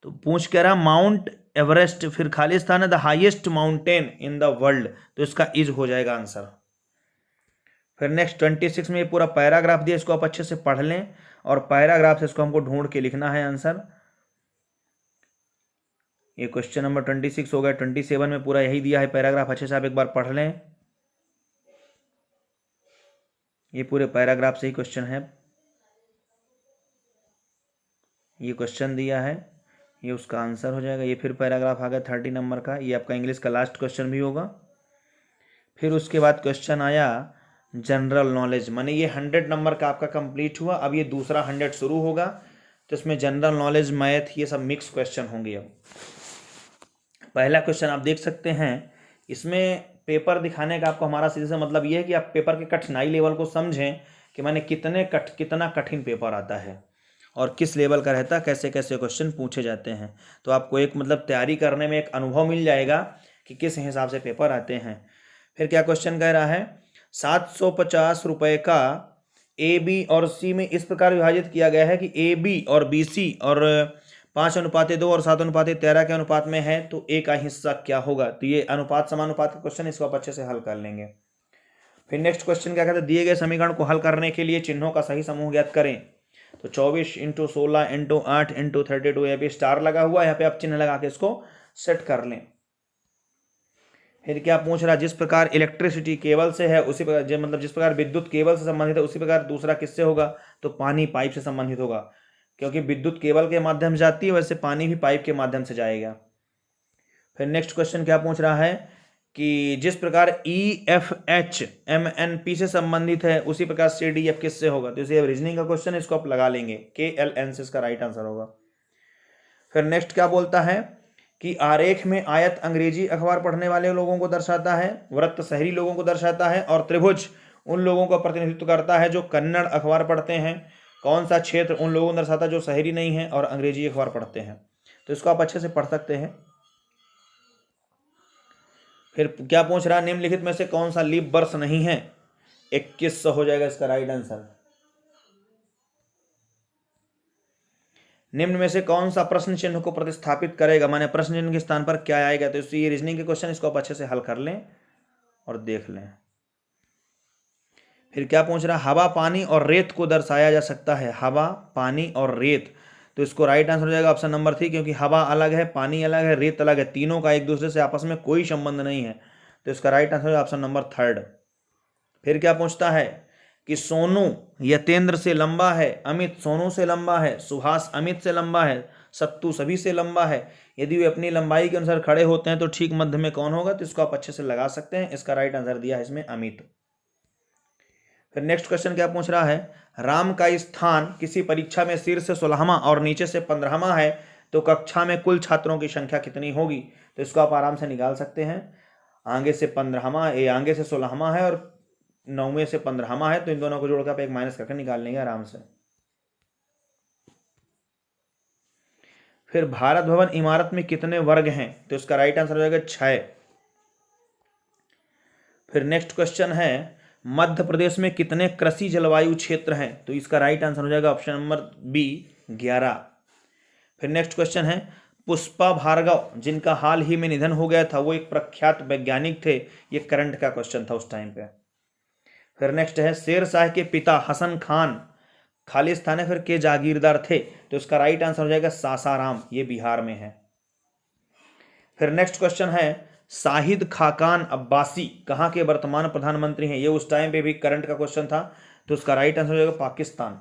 तो पूछ कह रहा माउंट एवरेस्ट, फिर खाली स्थान है the highest mountain in the world, तो इसका इज हो जाएगा आंसर। फिर नेक्स्ट 26 में ये पूरा पैराग्राफ दिया, इसको आप अच्छे से पढ़ लें और पैराग्राफ से इसको हमको ढूंढ के लिखना है आंसर। ये क्वेश्चन नंबर 26 हो गया। 27 में पूरा यही दिया है पैराग्राफ, अच्छे से आप एक बार पढ़ लें। ये पूरे पैराग्राफ से ही क्वेश्चन है, ये क्वेश्चन दिया है, ये उसका आंसर हो जाएगा। ये फिर पैराग्राफ आ गया 30 नंबर का, ये आपका इंग्लिश का लास्ट क्वेश्चन भी होगा। फिर उसके बाद क्वेश्चन आया जनरल नॉलेज, माने ये 100 नंबर का आपका कंप्लीट हुआ। अब ये दूसरा 100 शुरू होगा, तो इसमें जनरल नॉलेज, मैथ, ये सब मिक्स क्वेश्चन होंगे। अब पहला क्वेश्चन आप देख सकते हैं, इसमें पेपर दिखाने का आपको हमारा सीधे से मतलब ये है कि आप पेपर के कठिनाई लेवल को समझें कि माने कितना कठिन पेपर आता है और किस लेवल का रहता है, कैसे कैसे क्वेश्चन पूछे जाते हैं। तो आपको एक मतलब तैयारी करने में एक अनुभव मिल जाएगा कि किस हिसाब से पेपर आते हैं। फिर क्या क्वेश्चन कह रहा है, 750 रुपये का ए बी और सी में इस प्रकार विभाजित किया गया है कि ए बी और बी सी और 5:2 और 7:13 के अनुपात में है, तो ए का हिस्सा क्या होगा। तो ये अनुपात समानुपात का क्वेश्चन, इसको आप अच्छे से हल कर लेंगे। फिर नेक्स्ट क्वेश्चन क्या कहते हैं, दिए गए समीकरण को हल करने के लिए चिन्हों का सही समूह ज्ञात करें। तो 24 × 16 × 8 × 32, यहाँ पे स्टार लगा हुआ है, यहाँ पे आप चिन्ह लगा के इसको सेट कर लें। फिर क्या पूछ रहा है, जिस प्रकार इलेक्ट्रिसिटी केबल से है उसी प्रकार, मतलब जिस प्रकार विद्युत केबल से संबंधित है उसी प्रकार दूसरा किससे होगा, तो पानी पाइप से संबंधित होगा, क्योंकि विद्युत केबल के माध्यम से जाती है, वैसे पानी भी पाइप के माध्यम से जाएगा। फिर नेक्स्ट क्वेश्चन क्या पूछ रहा है कि जिस प्रकार EFH MNP से संबंधित है उसी प्रकार CDF किससे होगा, तो इसे रीजनिंग का क्वेश्चन है, इसको आप लगा लेंगे, KLN से इसका राइट आंसर होगा। फिर नेक्स्ट क्या बोलता है कि आरेख में आयत अंग्रेजी अखबार पढ़ने वाले लोगों को दर्शाता है, वृत्त शहरी लोगों को दर्शाता है और त्रिभुज उन लोगों का प्रतिनिधित्व करता है जो कन्नड़ अखबार पढ़ते हैं। कौन सा क्षेत्र उन लोगों को दर्शाता है जो शहरी नहीं है और अंग्रेजी अखबार पढ़ते हैं, तो इसको आप अच्छे से पढ़ सकते हैं। फिर क्या पूछ रहा है, निम्नलिखित में से कौन सा लीप वर्ष नहीं है, 2100 हो जाएगा इसका राइट आंसर। निम्न में से कौन सा प्रश्न चिन्ह को प्रतिस्थापित करेगा, माने प्रश्न चिन्ह के स्थान पर क्या आएगा, तो ये रीजनिंग के क्वेश्चन, इसको आप अच्छे से हल कर लें और देख लें। फिर क्या पूछ रहा है, हवा पानी और रेत को दर्शाया जा सकता है, हवा पानी और रेत, तो इसको राइट आंसर हो जाएगा ऑप्शन नंबर 3, क्योंकि हवा अलग है, पानी अलग है, रेत अलग है, तीनों का एक दूसरे से आपस में कोई संबंध नहीं है, तो इसका राइट आंसर है ऑप्शन नंबर 3। फिर क्या पूछता है कि सोनू यतेंद्र से लंबा है, अमित सोनू से लंबा है, सुभाष अमित से लंबा है, सत्तू सभी से लंबा है, यदि वे अपनी लंबाई के अनुसार खड़े होते हैं तो ठीक मध्य में कौन होगा, तो इसको आप अच्छे से लगा सकते हैं। इसका राइट आंसर दिया है इसमें अमित। फिर नेक्स्ट क्वेश्चन क्या पूछ रहा है, राम का स्थान किसी परीक्षा में शीर्ष 16वां और नीचे से 15वां है, तो कक्षा में कुल छात्रों की संख्या कितनी होगी, तो इसको आप आराम से निकाल सकते हैं। आगे से 15वां, ये आगे से 16वां है और 9वें से 15वां है, तो इन दोनों को जोड़कर आप एक माइनस करके निकाल लेंगे आराम से। फिर भारत भवन इमारत में कितने वर्ग हैं, तो इसका राइट आंसर हो जाएगा 6। फिर नेक्स्ट क्वेश्चन है, मध्य प्रदेश में कितने कृषि जलवायु क्षेत्र हैं, तो इसका राइट आंसर हो जाएगा ऑप्शन नंबर बी 11। फिर नेक्स्ट क्वेश्चन है, पुष्पा भार्गव जिनका हाल ही में निधन हो गया था वो एक प्रख्यात वैज्ञानिक थे, ये करंट का क्वेश्चन था उस टाइम पे। फिर नेक्स्ट है, शेर शाह के पिता हसन खान खाली स्थान है फिर के जागीरदार थे, तो इसका राइट आंसर हो जाएगा सासाराम, ये बिहार में है। फिर नेक्स्ट क्वेश्चन है, शाहिद खाकान अब्बासी कहाँ के वर्तमान प्रधानमंत्री हैं, ये उस टाइम पे भी करंट का क्वेश्चन था, तो उसका राइट आंसर हो जाएगा पाकिस्तान।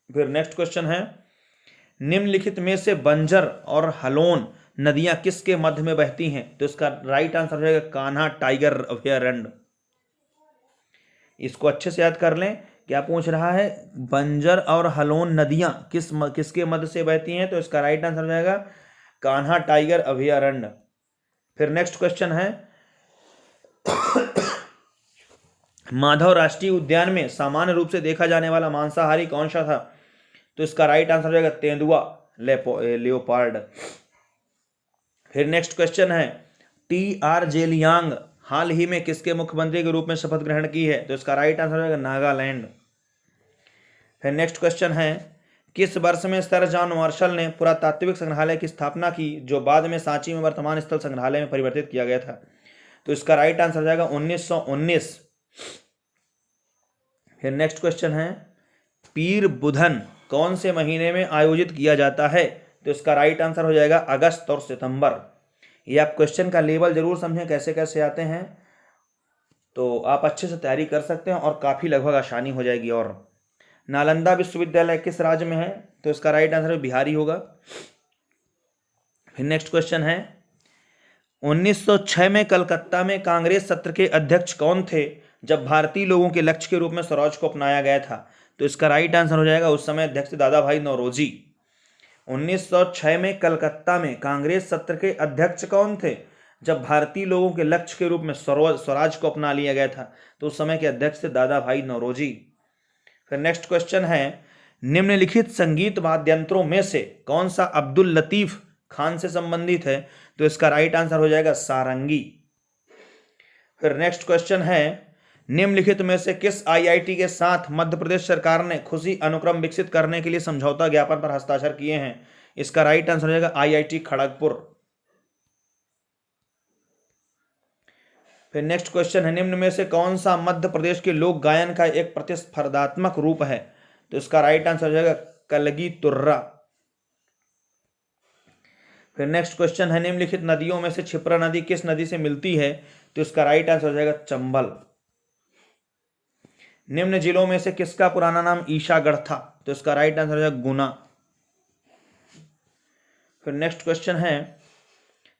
फिर नेक्स्ट क्वेश्चन है, निम्नलिखित में से बंजर और हलोन नदियां किसके मध्य में बहती हैं? तो इसका राइट आंसर हो जाएगा कान्हा टाइगर अभयारण्य। इसको अच्छे से याद कर लें। क्या पूछ रहा है? बंजर और हलोन नदियां किसके मध्य से बहती हैं? तो इसका राइट आंसर हो जाएगा कान्हा टाइगर अभयारण्य। फिर नेक्स्ट क्वेश्चन है, माधव राष्ट्रीय उद्यान में सामान्य रूप से देखा जाने वाला मांसाहारी कौन सा था? तो इसका राइट आंसर हो जाएगा तेंदुआ लियोपार्ड। फिर नेक्स्ट क्वेश्चन है, TR जेलियांग हाल ही में किसके मुख्यमंत्री के रूप में शपथ ग्रहण की है? तो इसका राइट आंसर हो जाएगा नागालैंड। फिर नेक्स्ट क्वेश्चन है, किस वर्ष में सर जॉन मार्शल ने पुरातात्विक संग्रहालय की स्थापना की, जो बाद में सांची में वर्तमान स्थल संग्रहालय में परिवर्तित किया गया था? तो इसका राइट आंसर हो जाएगा 1919। फिर नेक्स्ट क्वेश्चन है, पीर बुधन कौन से महीने में आयोजित किया जाता है? तो इसका राइट आंसर हो जाएगा अगस्त और सितंबर। ये आप क्वेश्चन का लेवल जरूर समझें कैसे कैसे आते हैं, तो आप अच्छे से तैयारी कर सकते हैं और काफ़ी लगभग आसानी हो जाएगी। और नालंदा विश्वविद्यालय किस राज्य में है? तो इसका राइट आंसर बिहारी होगा। फिर नेक्स्ट क्वेश्चन है, 1906 में कलकत्ता में कांग्रेस सत्र के अध्यक्ष कौन थे जब भारतीय लोगों के लक्ष्य के रूप में स्वराज को अपनाया गया था? तो इसका राइट आंसर हो जाएगा उस समय अध्यक्ष दादा भाई नौरोजी। 1906 में कलकत्ता में कांग्रेस सत्र के अध्यक्ष कौन थे जब भारतीय लोगों के लक्ष्य के रूप में स्वराज को अपना लिया गया था? तो उस समय के अध्यक्ष थे दादा भाई नौरोजी। फिर नेक्स्ट क्वेश्चन है, निम्नलिखित संगीत वाद्यंत्रों में से कौन सा अब्दुल लतीफ खान से संबंधित है? तो इसका राइट आंसर हो जाएगा सारंगी। फिर नेक्स्ट क्वेश्चन है, निम्नलिखित में से किस IIT के साथ मध्य प्रदेश सरकार ने खुशी अनुक्रम विकसित करने के लिए समझौता ज्ञापन पर हस्ताक्षर किए हैं? इसका राइट आंसर हो जाएगा IIT खड़गपुर। फिर नेक्स्ट क्वेश्चन है, निम्न में से कौन सा मध्य प्रदेश के लोक गायन का एक प्रतिस्पर्धात्मक रूप है? तो इसका राइट आंसर हो जाएगा कलगी तुर्रा। फिर नेक्स्ट क्वेश्चन है, निम्नलिखित नदियों में से क्षिप्रा नदी किस नदी से मिलती है? तो इसका राइट आंसर हो जाएगा चंबल। निम्न जिलों में से किसका पुराना नाम ईशागढ़ था? तो इसका राइट आंसर हो जाएगा गुना। फिर नेक्स्ट क्वेश्चन है,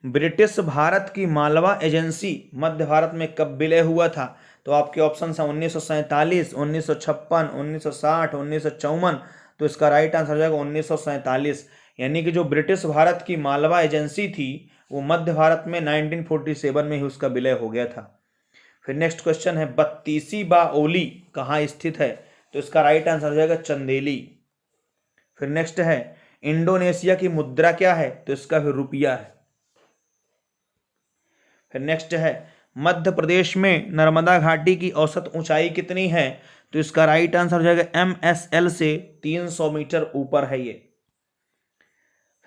ब्रिटिश भारत की मालवा एजेंसी मध्य भारत में कब विलय हुआ था? तो आपके ऑप्शन है 1947, 1956, 1960, 1954। तो इसका राइट आंसर हो जाएगा 1947। यानी कि जो ब्रिटिश भारत की मालवा एजेंसी थी वो मध्य भारत में 1947 में ही उसका विलय हो गया था। फिर नेक्स्ट क्वेश्चन है, बत्तीसी बाओली कहाँ स्थित है? तो इसका राइट आंसर हो जाएगा चंदेली। फिर नेक्स्ट है, इंडोनेशिया की मुद्रा क्या है? तो इसका फिर रुपया है। फिर नेक्स्ट है, मध्य प्रदेश में नर्मदा घाटी की औसत ऊंचाई कितनी है? तो इसका राइट आंसर हो जाएगा MSL से 300 मीटर ऊपर है ये।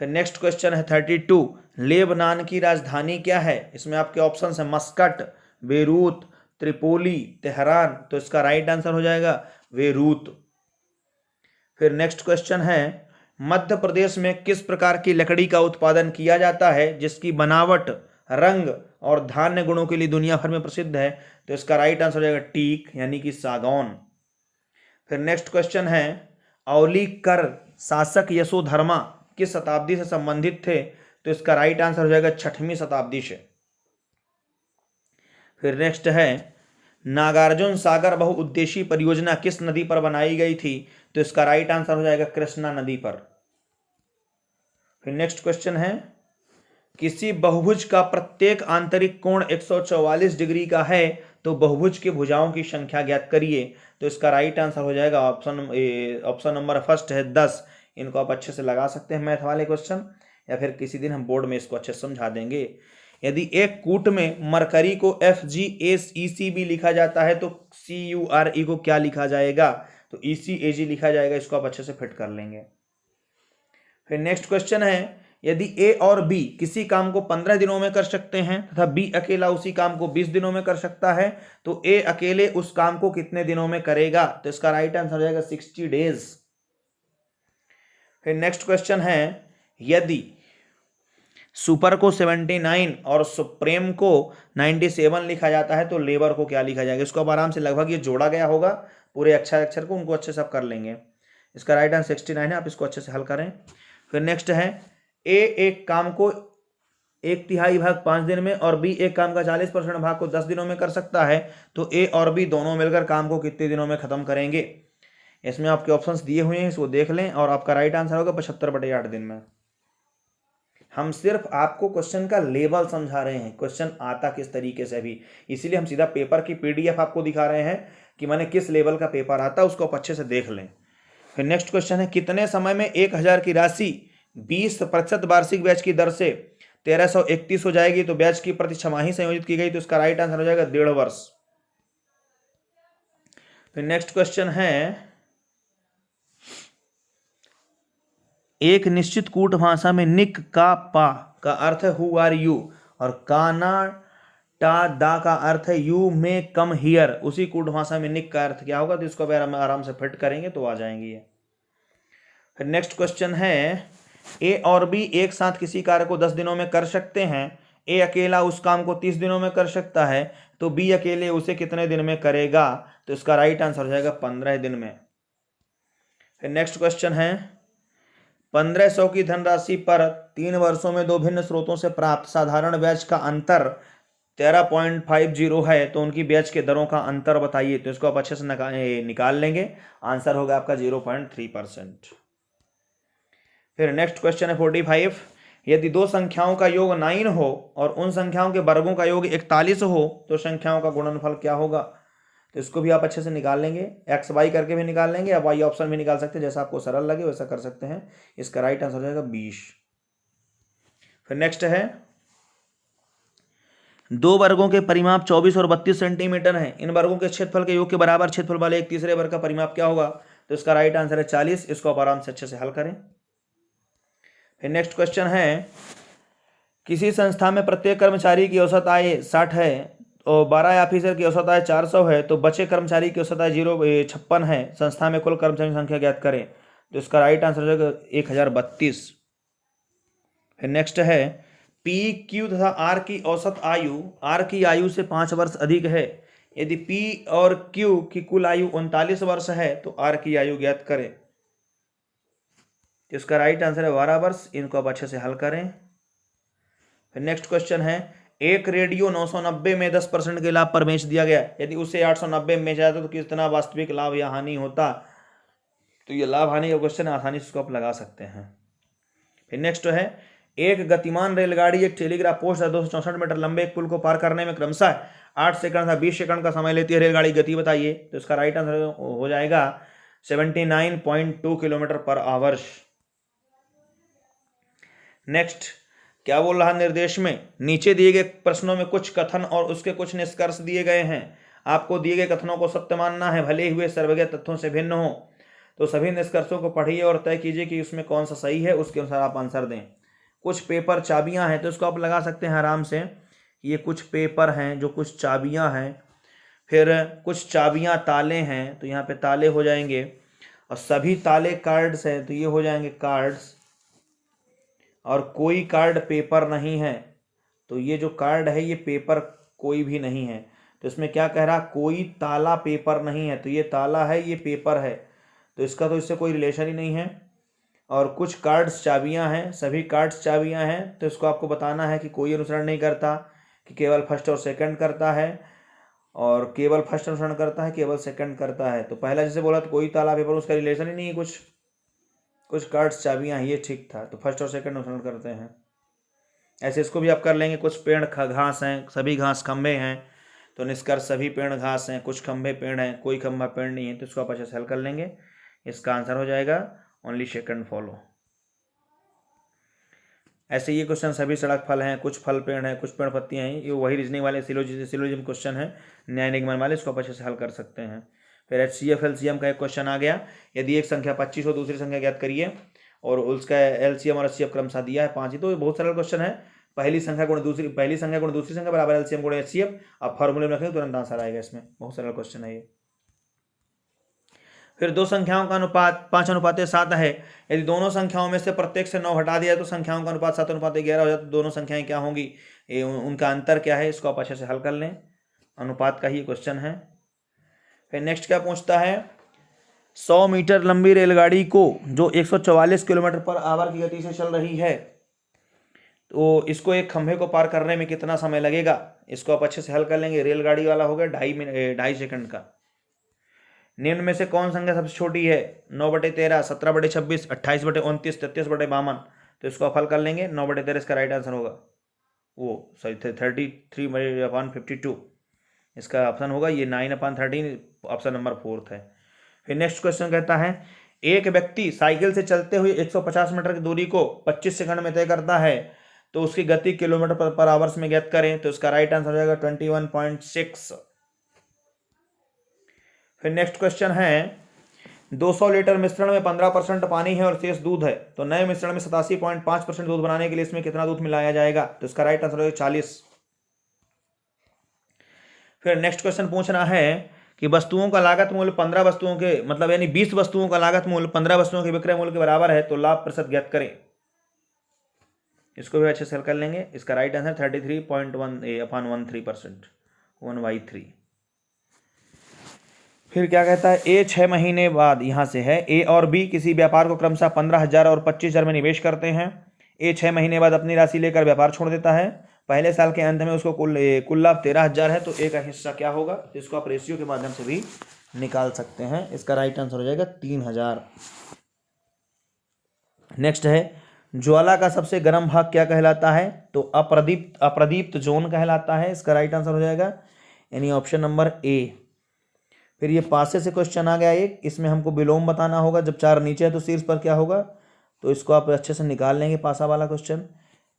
फिर नेक्स्ट क्वेश्चन है 32, लेबनान की राजधानी क्या है? इसमें आपके ऑप्शन है मस्कट, बेरूत, त्रिपोली, तेहरान। तो इसका राइट आंसर हो जाएगा बेरूत। फिर नेक्स्ट क्वेश्चन है, मध्य प्रदेश में किस प्रकार की लकड़ी का उत्पादन किया जाता है जिसकी बनावट, रंग और धान्य गुणों के लिए दुनिया भर में प्रसिद्ध है? तो इसका राइट आंसर हो जाएगा टीक यानी कि सागौन। फिर नेक्स्ट क्वेश्चन है, औलीकर शासक यशोधर्मा किस शताब्दी से संबंधित थे? तो इसका राइट आंसर हो जाएगा 6वीं शताब्दी से। फिर नेक्स्ट है, नागार्जुन सागर बहुउद्देशीय परियोजना किस नदी पर बनाई गई थी? तो इसका राइट आंसर हो जाएगा कृष्णा नदी पर। फिर नेक्स्ट क्वेश्चन है, किसी बहुभुज का प्रत्येक आंतरिक कोण 144 डिग्री का है तो बहुभुज की भुजाओं की संख्या ज्ञात करिए। तो इसका राइट आंसर हो जाएगा ऑप्शन नंबर फर्स्ट है 10। इनको आप अच्छे से लगा सकते हैं मैथ वाले क्वेश्चन, या फिर किसी दिन हम बोर्ड में इसको अच्छे से समझा देंगे। यदि एक कूट में मरकरी को FgAgCb लिखा जाता है तो CuRe को क्या लिखा जाएगा? तो EcAg लिखा जाएगा। इसको आप अच्छे से फिट कर लेंगे। फिर नेक्स्ट क्वेश्चन है, यदि A और B किसी काम को 15 दिनों में कर सकते हैं तथा B अकेला उसी काम को 20 दिनों में कर सकता है तो A अकेले उस काम को कितने दिनों में करेगा? तो इसका राइट आंसर हो जाएगा 60 डेज। फिर नेक्स्ट क्वेश्चन है, यदि सुपर को 79 और सुप्रीम को 97 लिखा जाता है तो लेबर को क्या लिखा जाएगा? इसको अब आराम से लगभग ये जोड़ा गया होगा पूरे अक्षर को, उनको अच्छे से आप कर लेंगे। इसका राइट आंसर 69 है। आप इसको अच्छे से हल करें। फिर नेक्स्ट है, ए एक काम को 1/3 भाग 5 दिन में और बी एक काम का 40% भाग को 10 दिनों में कर सकता है, तो ए और बी दोनों मिलकर काम को कितने दिनों में खत्म करेंगे? इसमें आपके ऑप्शंस दिए हुए हैं, इसको देख लें और आपका राइट आंसर होगा 75/8 दिन में। हम सिर्फ आपको क्वेश्चन का लेवल समझा रहे हैं, क्वेश्चन आता किस तरीके से भी, इसीलिए हम सीधा पेपर की पीडीएफ आपको दिखा रहे हैं कि मैंने किस लेवल का पेपर आता है, उसको आप अच्छे से देख लें। फिर नेक्स्ट क्वेश्चन है, कितने समय में 1000 की राशि 20% वार्षिक ब्याज की दर से 1331 हो जाएगी? तो ब्याज की प्रति छमाही संयोजित की गई, तो इसका राइट आंसर हो जाएगा 1.5 वर्ष। फिर नेक्स्ट क्वेश्चन है, एक निश्चित कूट भाषा में निक का पा का अर्थ है हु आर यू और काना टा दा का अर्थ है यू मे कम हियर। उसी कूट भाषा में निक का अर्थ क्या होगा? तो इसको अगर हम आराम से फिट करेंगे तो आ जाएंगी ये। फिर नेक्स्ट क्वेश्चन है, ए और बी एक साथ किसी कार्य को 10 दिनों में कर सकते हैं। ए अकेला उस काम को 30 दिनों में कर सकता है, तो बी अकेले उसे कितने दिन में करेगा? तो इसका राइट आंसर हो जाएगा 15 दिन में। फिर नेक्स्ट क्वेश्चन है, 1500 की धनराशि पर 3 वर्षों में 2 भिन्न स्रोतों से प्राप्त साधारण ब्याज का अंतर 13.50 है, तो उनकी ब्याज के दरों का अंतर बताइए। तो इसको आप अच्छे से निकाल लेंगे, आंसर होगा आपका 0.3%। फिर नेक्स्ट क्वेश्चन है 45, यदि दो संख्याओं का योग 9 हो और उन संख्याओं के वर्गों का योग 41 हो तो संख्याओं का गुणनफल क्या होगा? तो इसको भी आप अच्छे से निकाल लेंगे, एक्स वाई करके भी निकाल लेंगे या वाई ऑप्शन भी निकाल सकते हैं, जैसा आपको सरल लगे वैसा कर सकते हैं। इसका राइट आंसर हो जाएगा 20। फिर नेक्स्ट है, दो वर्गों के परिमाप 24 और 32 सेंटीमीटर हैं। इन वर्गों के क्षेत्रफल के योग के बराबर क्षेत्रफल वाले एक तीसरे वर्ग का परिमाप क्या होगा? तो इसका राइट आंसर है 40। इसको आप आराम से अच्छे से हल करें। फिर नेक्स्ट क्वेश्चन है, किसी संस्था में प्रत्येक कर्मचारी की औसत आय 60 है और 12 ऑफिसर की औसत आय 400 है, तो बचे कर्मचारी की औसत आय 56 है। संस्था में कुल कर्मचारी संख्या ज्ञात करें। तो इसका राइट आंसर हो जाएगा 1032। फिर नेक्स्ट है, पी क्यू तथा आर की औसत आयु आर की आयु से 5 वर्ष अधिक है। यदि पी और क्यू की कुल आयु 39 वर्ष है तो आर की आयु ज्ञात करें। तो इसका राइट आंसर है 12 वर्ष। इनको आप अच्छे से हल करें। फिर नेक्स्ट क्वेश्चन है, एक रेडियो 990 में 10% के लाभ पर बेच दिया गया, यदि उसे 890 में बेचा जाता तो कितना वास्तविक लाभ या हानि होता? तो ये लाभ हानि का क्वेश्चन आसानी से इसको आप लगा सकते हैं। फिर नेक्स्ट है, एक गतिमान रेलगाड़ी एक टेलीग्राफ पोस्ट 264 मीटर लंबे एक पुल को पार करने में क्रमशः 8 सेकंड तथा 20 सेकंड का समय लेती है। रेलगाड़ी गति बताइए। तो इसका राइट आंसर हो जाएगा 79.2 किलोमीटर पर आवर्स। नेक्स्ट क्या बोल रहा निर्देश में, नीचे दिए गए प्रश्नों में कुछ कथन और उसके कुछ निष्कर्ष दिए गए हैं। आपको दिए गए कथनों को सत्य मानना है, भले हुए सर्वज्ञ तथ्यों से भिन्न हो। तो सभी निष्कर्षों को पढ़िए और तय कीजिए कि उसमें कौन सा सही है, उसके अनुसार आप आंसर दें। कुछ पेपर चाबियां हैं, तो इसको आप लगा सकते हैं आराम से। ये कुछ पेपर हैं जो कुछ चाबियां हैं। फिर कुछ चाबियां ताले हैं, तो यहाँ पे ताले हो जाएंगे। और सभी ताले कार्ड्स हैं, तो ये हो जाएंगे कार्ड्स। और कोई कार्ड पेपर नहीं है, तो ये जो कार्ड है ये पेपर कोई भी नहीं है। तो इसमें क्या कह रहा, कोई ताला पेपर नहीं है, तो ये ताला है ये पेपर है, तो इसका तो इससे कोई रिलेशन ही नहीं है। और कुछ कार्ड्स चाबियां हैं, सभी कार्ड्स चाबियां हैं, तो इसको आपको बताना है कि कोई अनुसरण नहीं करता, कि केवल फर्स्ट और सेकंड करता है, और केवल फर्स्ट अनुसरण करता है, केवल सेकंड करता है। तो पहला जैसे बोला तो कोई ताला पेपर, उसका रिलेशन ही नहीं है। कुछ कार्ड्स चाबियां हैं, ये ठीक था, तो फर्स्ट और सेकंड अनुसरण करते हैं। ऐसे इसको भी आप कर लेंगे। कुछ पेड़ घास हैं, सभी घास खंभे हैं, तो निष्कर्ष सभी पेड़ घास हैं, कुछ खंभे पेड़ हैं, कोई खंभा पेड़ नहीं है, तो इसको आप अच्छे से हल कर लेंगे। इसका आंसर हो जाएगा ओनली सेकंड फॉलो। ऐसे ये क्वेश्चन सभी सड़क फल हैं, कुछ फल पेड़ हैं, कुछ पेड़ पत्तियां हैं, ये वही रीजनिंग वाले सिलोजिज्म क्वेश्चन है, न्याय निगमन वाले, इसको आप अच्छे से हल कर सकते हैं। फिर HCF LCM का एक क्वेश्चन आ गया, यदि एक संख्या 25 हो दूसरी संख्या ज्ञात करिए, और उसका LCM और HCF क्रमशः दिया है 5 ही। तो ये बहुत सरल क्वेश्चन है। पहली संख्या गुण दूसरी संख्या बराबर LCM गुण HCF। आप फॉर्मूले में रखेंगे तुरंत आंसर आएगा इसमें। बहुत सरल क्वेश्चन है ये। फिर दो संख्याओं का अनुपात 5:7 है। यदि दोनों संख्याओं में से प्रत्येक से 9 हटा दिया तो संख्याओं का अनुपात 7:11 हो जाता। तो दोनों संख्याएं क्या होंगी, उनका अंतर क्या है, इसको आप अच्छे से हल कर लें। अनुपात का ही क्वेश्चन है। फिर नेक्स्ट क्या पूछता है, 100 मीटर लंबी रेलगाड़ी को जो 144 किलोमीटर पर आवर की गति से चल रही है, तो इसको एक खंभे को पार करने में कितना समय लगेगा, इसको आप अच्छे से हल कर लेंगे। रेलगाड़ी वाला हो गया 2.5 सेकंड का। निम्न में से कौन संख्या सबसे छोटी है, 9/13, 17/26, 28/29, 33/52। तो इसको आप हल कर लेंगे। 9/13 इसका राइट आंसर होगा, वो सॉरी 33/52 इसका ऑप्शन होगा ये। 9/13 ऑप्शन नंबर 4 है। फिर नेक्स्ट क्वेश्चन कहता है, एक व्यक्ति साइकिल से चलते हुए 150 मीटर की दूरी को 25 सेकंड में तय करता है, तो उसकी गति किलोमीटर पर आवर्स में ज्ञात करें। तो इसका राइट आंसर हो जाएगा 21.6। फिर नेक्स्ट क्वेश्चन है, 200 लीटर मिश्रण में 15% पानी है और शेष दूध है, तो नए मिश्रण में 87.5% दूध बनाने के लिए इसमें कितना दूध मिलाया जाएगा। तो इसका राइट आंसर होगा 40। फिर नेक्स्ट क्वेश्चन पूछ रहा है कि वस्तुओं का लागत मूल्य 15 वस्तुओं के मतलब यानी 20 वस्तुओं का लागत मूल्य 15 वस्तुओं के विक्रय मूल्य के बराबर है, तो लाभ प्रतिशत ज्ञात करें। इसको भी अच्छे से हल कर लेंगे। इसका राइट आंसर 33.1/13%, 1/3। फिर क्या कहता है, ए 6 महीने बाद, यहाँ से है, ए और बी किसी व्यापार को क्रमशः 15,000 और 25,000 में निवेश करते हैं। ए 6 महीने बाद अपनी राशि लेकर व्यापार छोड़ देता है। पहले साल के अंत में उसको कुल लाभ 13,000 है, तो ए का हिस्सा क्या होगा, इसको आप रेशियो के माध्यम से भी निकाल सकते हैं। इसका राइट आंसर हो जाएगा 3,000। नेक्स्ट है, ज्वाला का सबसे गर्म भाग क्या कहलाता है, तो अप्रदीप्त जोन कहलाता है। इसका राइट आंसर हो जाएगा यानी ऑप्शन नंबर ए। फिर ये पासे से क्वेश्चन आ गया एक, इसमें हमको विलोम बताना होगा। जब 4 नीचे है तो शीर्ष पर क्या होगा, तो इसको आप अच्छे से निकाल लेंगे, पासा वाला क्वेश्चन।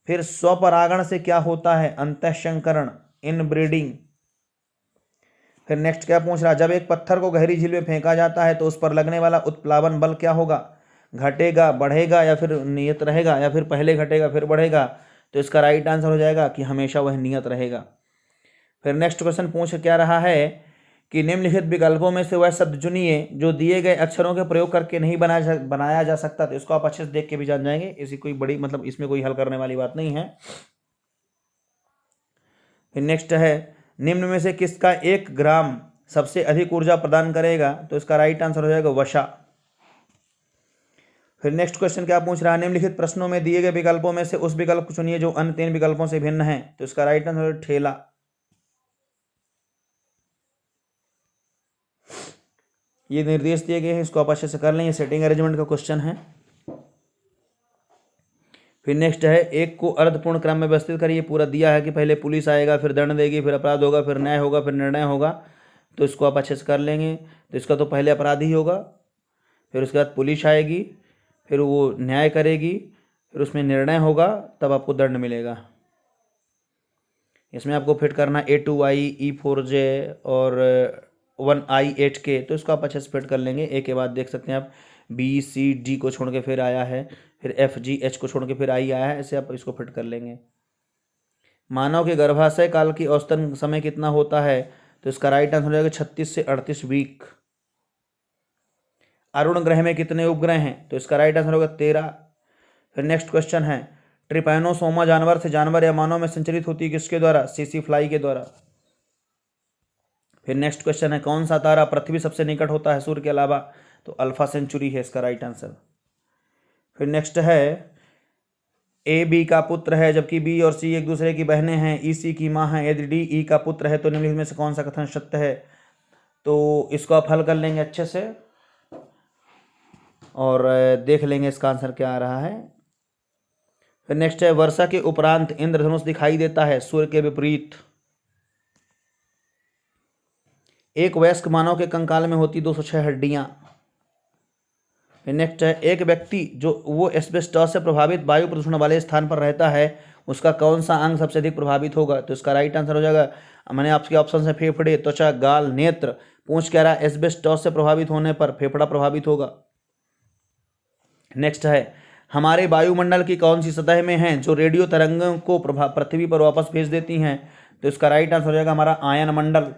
फिर स्वपरागण से क्या होता है, अंतःशंकरण, इनब्रीडिंग। फिर नेक्स्ट क्या पूछ रहा है, जब एक पत्थर को गहरी झील में फेंका जाता है तो उस पर लगने वाला उत्प्लावन बल क्या होगा, घटेगा, बढ़ेगा या फिर नियत रहेगा, या फिर पहले घटेगा फिर बढ़ेगा। तो इसका राइट आंसर हो जाएगा कि हमेशा वह नियत रहेगा। फिर नेक्स्ट क्वेश्चन पूछ क्या रहा है कि निम्नलिखित विकल्पों में से वह शब्द चुनिए जो दिए गए अक्षरों के प्रयोग करके नहीं बनाया जा सकता। तो इसको आप अच्छे से देख के भी जान जाएंगे, इसी कोई बड़ी मतलब इसमें कोई हल करने वाली बात नहीं है। फिर नेक्स्ट है, निम्न में से किसका 1 ग्राम सबसे अधिक ऊर्जा प्रदान करेगा। तो इसका राइट आंसर हो जाएगा वसा। फिर नेक्स्ट क्वेश्चन क्या पूछ रहा है, निम्नलिखित प्रश्नों में दिए गए विकल्पों में से उस विकल्प को चुनिए जो अन्य 3 विकल्पों से भिन्न है। तो इसका राइट आंसर है ठेला। ये निर्देश दिए गए हैं, इसको आप अच्छे से कर लें। ये सेटिंग अरेंजमेंट का क्वेश्चन है। फिर नेक्स्ट है, एक को अर्धपूर्ण क्रम में व्यवस्थित करिए। पूरा दिया है कि पहले पुलिस आएगा, फिर दंड देगी, फिर अपराध होगा, फिर न्याय होगा, फिर निर्णय होगा। तो इसको आप अच्छे से कर लेंगे। तो इसका तो पहले अपराध ही होगा, फिर उसके बाद पुलिस आएगी, फिर वो न्याय करेगी, फिर उसमें निर्णय होगा, तब आपको दंड मिलेगा। इसमें आपको फिट करना A2I, E4J और 1I8K। तो इसको आप अच्छे से फिट कर लेंगे। ए के बाद देख सकते हैं आप BCD को छोड़ के फिर आया है, फिर FGH को छोड़ के फिर I आया है, ऐसे आप इसको फिट कर लेंगे। मानव के गर्भाशय काल की औसतन समय कितना होता है। तो इसका राइट आंसर हो जाएगा 36 से 38 वीक। अरुण ग्रह में कितने उपग्रह हैं। तो इसका राइट आंसर होगा 13। फिर नेक्स्ट क्वेश्चन है, ट्रिपैनोसोमा जानवर से जानवर या मानव में संचरित होती है किसके द्वारा, सीसी फ्लाई के द्वारा। फिर नेक्स्ट क्वेश्चन है, कौन सा तारा पृथ्वी सबसे निकट होता है सूर्य के अलावा। तो अल्फा सेंचुरी है इसका राइट आंसर। फिर नेक्स्ट है, ए बी का पुत्र है जबकि बी और सी एक दूसरे की बहनें हैं, ई सी की माँ है, यदि डी ई का पुत्र है तो निम्नलिखित में से कौन सा कथन सत्य है। तो इसको आप हल कर लेंगे अच्छे से और देख लेंगे इसका आंसर क्या आ रहा है। फिर नेक्स्ट है, वर्षा के उपरांत इंद्रधनुष दिखाई देता है सूर्य के विपरीत। एक वयस्क मानव के कंकाल में होती 206 हड्डियां। फिर नेक्स्ट है, एक व्यक्ति जो वो एस्बेस्टॉस से प्रभावित वायु प्रदूषण वाले स्थान पर रहता है उसका कौन सा अंग सबसे अधिक प्रभावित होगा। तो इसका राइट आंसर हो जाएगा, मैंने आपके ऑप्शन से फेफड़े, त्वचा, गाल, नेत्र। पूछ कह रहा है एस्बेस्टॉस से प्रभावित होने पर फेफड़ा प्रभावित होगा। नेक्स्ट है, हमारे वायुमंडल की कौन सी सतह में है जो रेडियो तरंगों को पृथ्वी पर वापस भेज देती हैं। तो इसका राइट आंसर हो जाएगा हमारा आयन मंडल।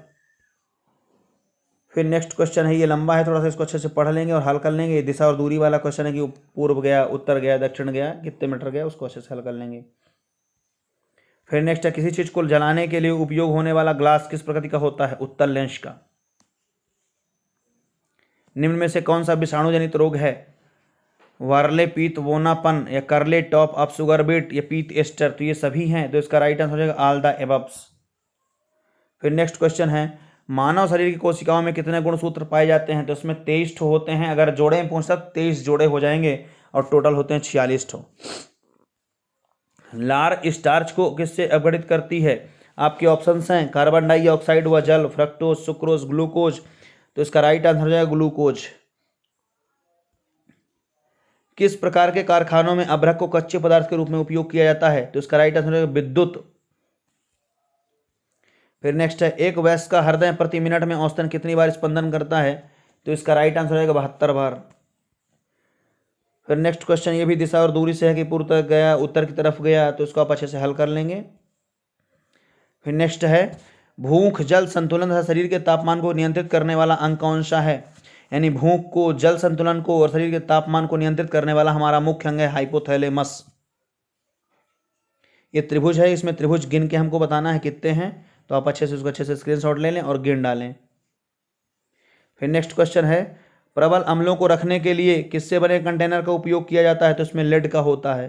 फिर नेक्स्ट क्वेश्चन है, ये लंबा है थोड़ा सा, इसको अच्छे से पढ़ लेंगे और हल कर लेंगे। ये दिशा और दूरी वाला क्वेश्चन है कि पूर्व गया, उत्तर गया, दक्षिण गया, कितने मीटर गया, उसको अच्छे से हल कर लेंगे। फिर नेक्स्ट है, किसी चीज को जलाने के लिए उपयोग होने वाला ग्लास किस प्रकृति का होता है, उत्तल लेंस का। निम्न में से कौन सा विषाणु जनित रोग है, वार्ले पीत वोनापन या करले टॉप ऑफ शुगर बीट या पीत एस्टर, तो ये सभी हैं, तो इसका राइट आंसर हो जाएगा ऑल द एबव्स। फिर नेक्स्ट क्वेश्चन है मानव शरीर की कोशिकाओं में कितने गुणसूत्र पाए जाते हैं, तो इसमें 23 ठो होते हैं, अगर जोड़े में पूछता 23 जोड़े हो जाएंगे और टोटल होते हैं 46 ठो। लार स्टार्च को किससे अपघटित करती है, आपके ऑप्शंस हैं कार्बन डाइऑक्साइड व जल, फ्रक्टोज, सुक्रोज, ग्लूकोज, तो इसका राइट आंसर हो जाएगा ग्लूकोज। किस प्रकार के कारखानों में अभ्रक को कच्चे पदार्थ के रूप में उपयोग किया जाता है, तो इसका राइट आंसर हो जाएगा विद्युत। फिर नेक्स्ट है एक वयस्क का हृदय प्रति मिनट में औसतन कितनी बार स्पंदन करता है, तो इसका राइट आंसर हो जाएगा 72 बार। फिर नेक्स्ट क्वेश्चन ये भी दिशा और दूरी से है कि पूर्व तरफ गया उत्तर की तरफ गया, तो इसको आप अच्छे से हल कर लेंगे। फिर नेक्स्ट है भूख जल संतुलन तथा शरीर के तापमान को नियंत्रित करने वाला अंग कौन सा है, यानी भूख को, जल संतुलन को और शरीर के तापमान को नियंत्रित करने वाला हमारा मुख्य अंग है हाइपोथैलेमस। ये त्रिभुज है, इसमें त्रिभुज गिन के हमको बताना है कितने हैं, तो आप अच्छे से उसको अच्छे से स्क्रीनशॉट ले लें और गिन डालें। फिर नेक्स्ट क्वेश्चन है प्रबल अम्लों को रखने के लिए किससे बने कंटेनर का उपयोग किया जाता है, तो इसमें लेड का होता है,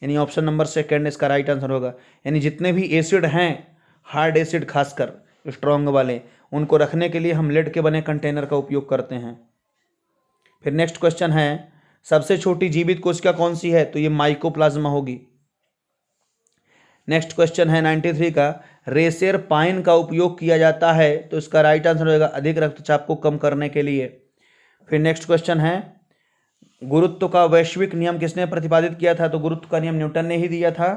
यानी ऑप्शन नंबर सेकंड इसका राइट आंसर होगा। यानी जितने भी एसिड हैं, हार्ड एसिड खासकर स्ट्रॉन्ग वाले, उनको रखने के लिए हम लेड के बने कंटेनर का उपयोग करते हैं। फिर नेक्स्ट क्वेश्चन है सबसे छोटी जीवित कोशिका कौन सी है, तो ये माइकोप्लाज्मा होगी। नेक्स्ट क्वेश्चन है 93 का रेसेर पाइन का उपयोग किया जाता है, तो इसका राइट आंसर होगा अधिक रक्तचाप को कम करने के लिए। फिर नेक्स्ट क्वेश्चन है गुरुत्व का वैश्विक नियम किसने प्रतिपादित किया था, तो गुरुत्व का नियम न्यूटन ने ही दिया था।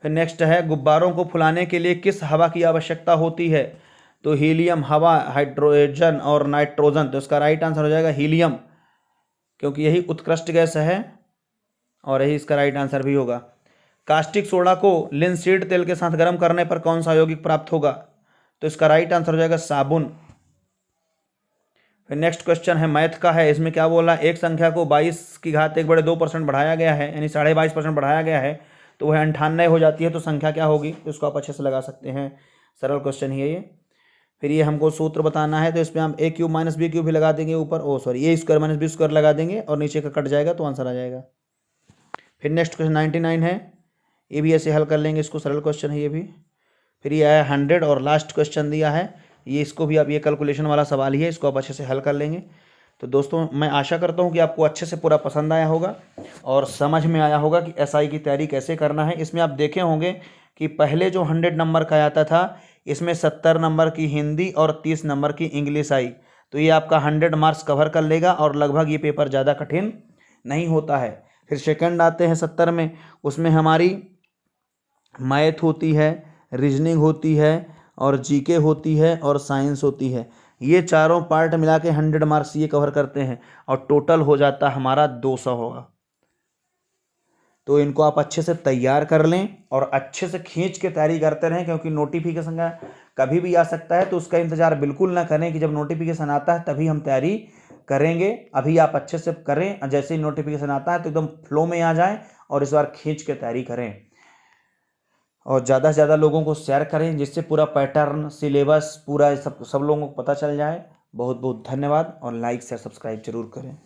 फिर नेक्स्ट है गुब्बारों को फुलाने के लिए किस हवा की आवश्यकता होती है, तो हीलियम, हवा, हाइड्रोजन और नाइट्रोजन, तो इसका राइट आंसर हो जाएगा हीलियम, क्योंकि यही उत्कृष्ट गैस है और यही इसका राइट आंसर भी होगा। कास्टिक सोडा को लिनसीड तेल के साथ गर्म करने पर कौन सा यौगिक प्राप्त होगा, तो इसका राइट आंसर हो जाएगा साबुन। फिर नेक्स्ट क्वेश्चन है मैथ का है, इसमें क्या बोला, एक संख्या को 22 की घात 1/2% बढ़ाया गया है, यानी 22.5% बढ़ाया गया है, तो वह 98 हो जाती है, तो संख्या क्या होगी, तो इसको आप अच्छे से लगा सकते हैं, सरल क्वेश्चन ही है ये। फिर ये हमको सूत्र बताना है, तो इसमें हम a cube minus B cube भी लगा देंगे ऊपर, A square minus B square लगा देंगे और नीचे का कट जाएगा तो आंसर आ जाएगा। फिर नेक्स्ट क्वेश्चन 99 है, ये भी ऐसे हल कर लेंगे, इसको सरल क्वेश्चन है ये भी। फिर ये आया 100 और लास्ट क्वेश्चन दिया है, ये इसको भी आप ये कैलकुलेशन वाला सवाल ही है, इसको आप अच्छे से हल कर लेंगे। तो दोस्तों मैं आशा करता हूँ कि आपको अच्छे से पूरा पसंद आया होगा और समझ में आया होगा कि एसआई की तैयारी कैसे करना है। इसमें आप देखे होंगे कि पहले जो 100 नंबर का आता था, इसमें 70 नंबर की हिंदी और 30 नंबर की इंग्लिश आई, तो ये आपका 100 मार्क्स कवर कर लेगा और लगभग ये पेपर ज़्यादा कठिन नहीं होता है। फिर सेकंड आते हैं 70 में, उसमें हमारी मैथ होती है, रीजनिंग होती है और जीके होती है और साइंस होती है। ये चारों पार्ट मिला के 100 मार्क्स ये कवर करते हैं और टोटल हो जाता हमारा 200 होगा। तो इनको आप अच्छे से तैयार कर लें और अच्छे से खींच के तैयारी करते रहें, क्योंकि नोटिफिकेशन का कभी भी आ सकता है, तो उसका इंतज़ार बिल्कुल ना करें कि जब नोटिफिकेशन आता है तभी हम तैयारी करेंगे। अभी आप अच्छे से करें, जैसे ही नोटिफिकेशन आता है तो एकदम फ्लो में आ जाएं और इस बार खींच के तैयारी करें और ज़्यादा से ज़्यादा लोगों को शेयर करें, जिससे पूरा पैटर्न, सिलेबस पूरा सब लोगों को पता चल जाए। बहुत बहुत धन्यवाद और लाइक शेयर सब्सक्राइब जरूर करें।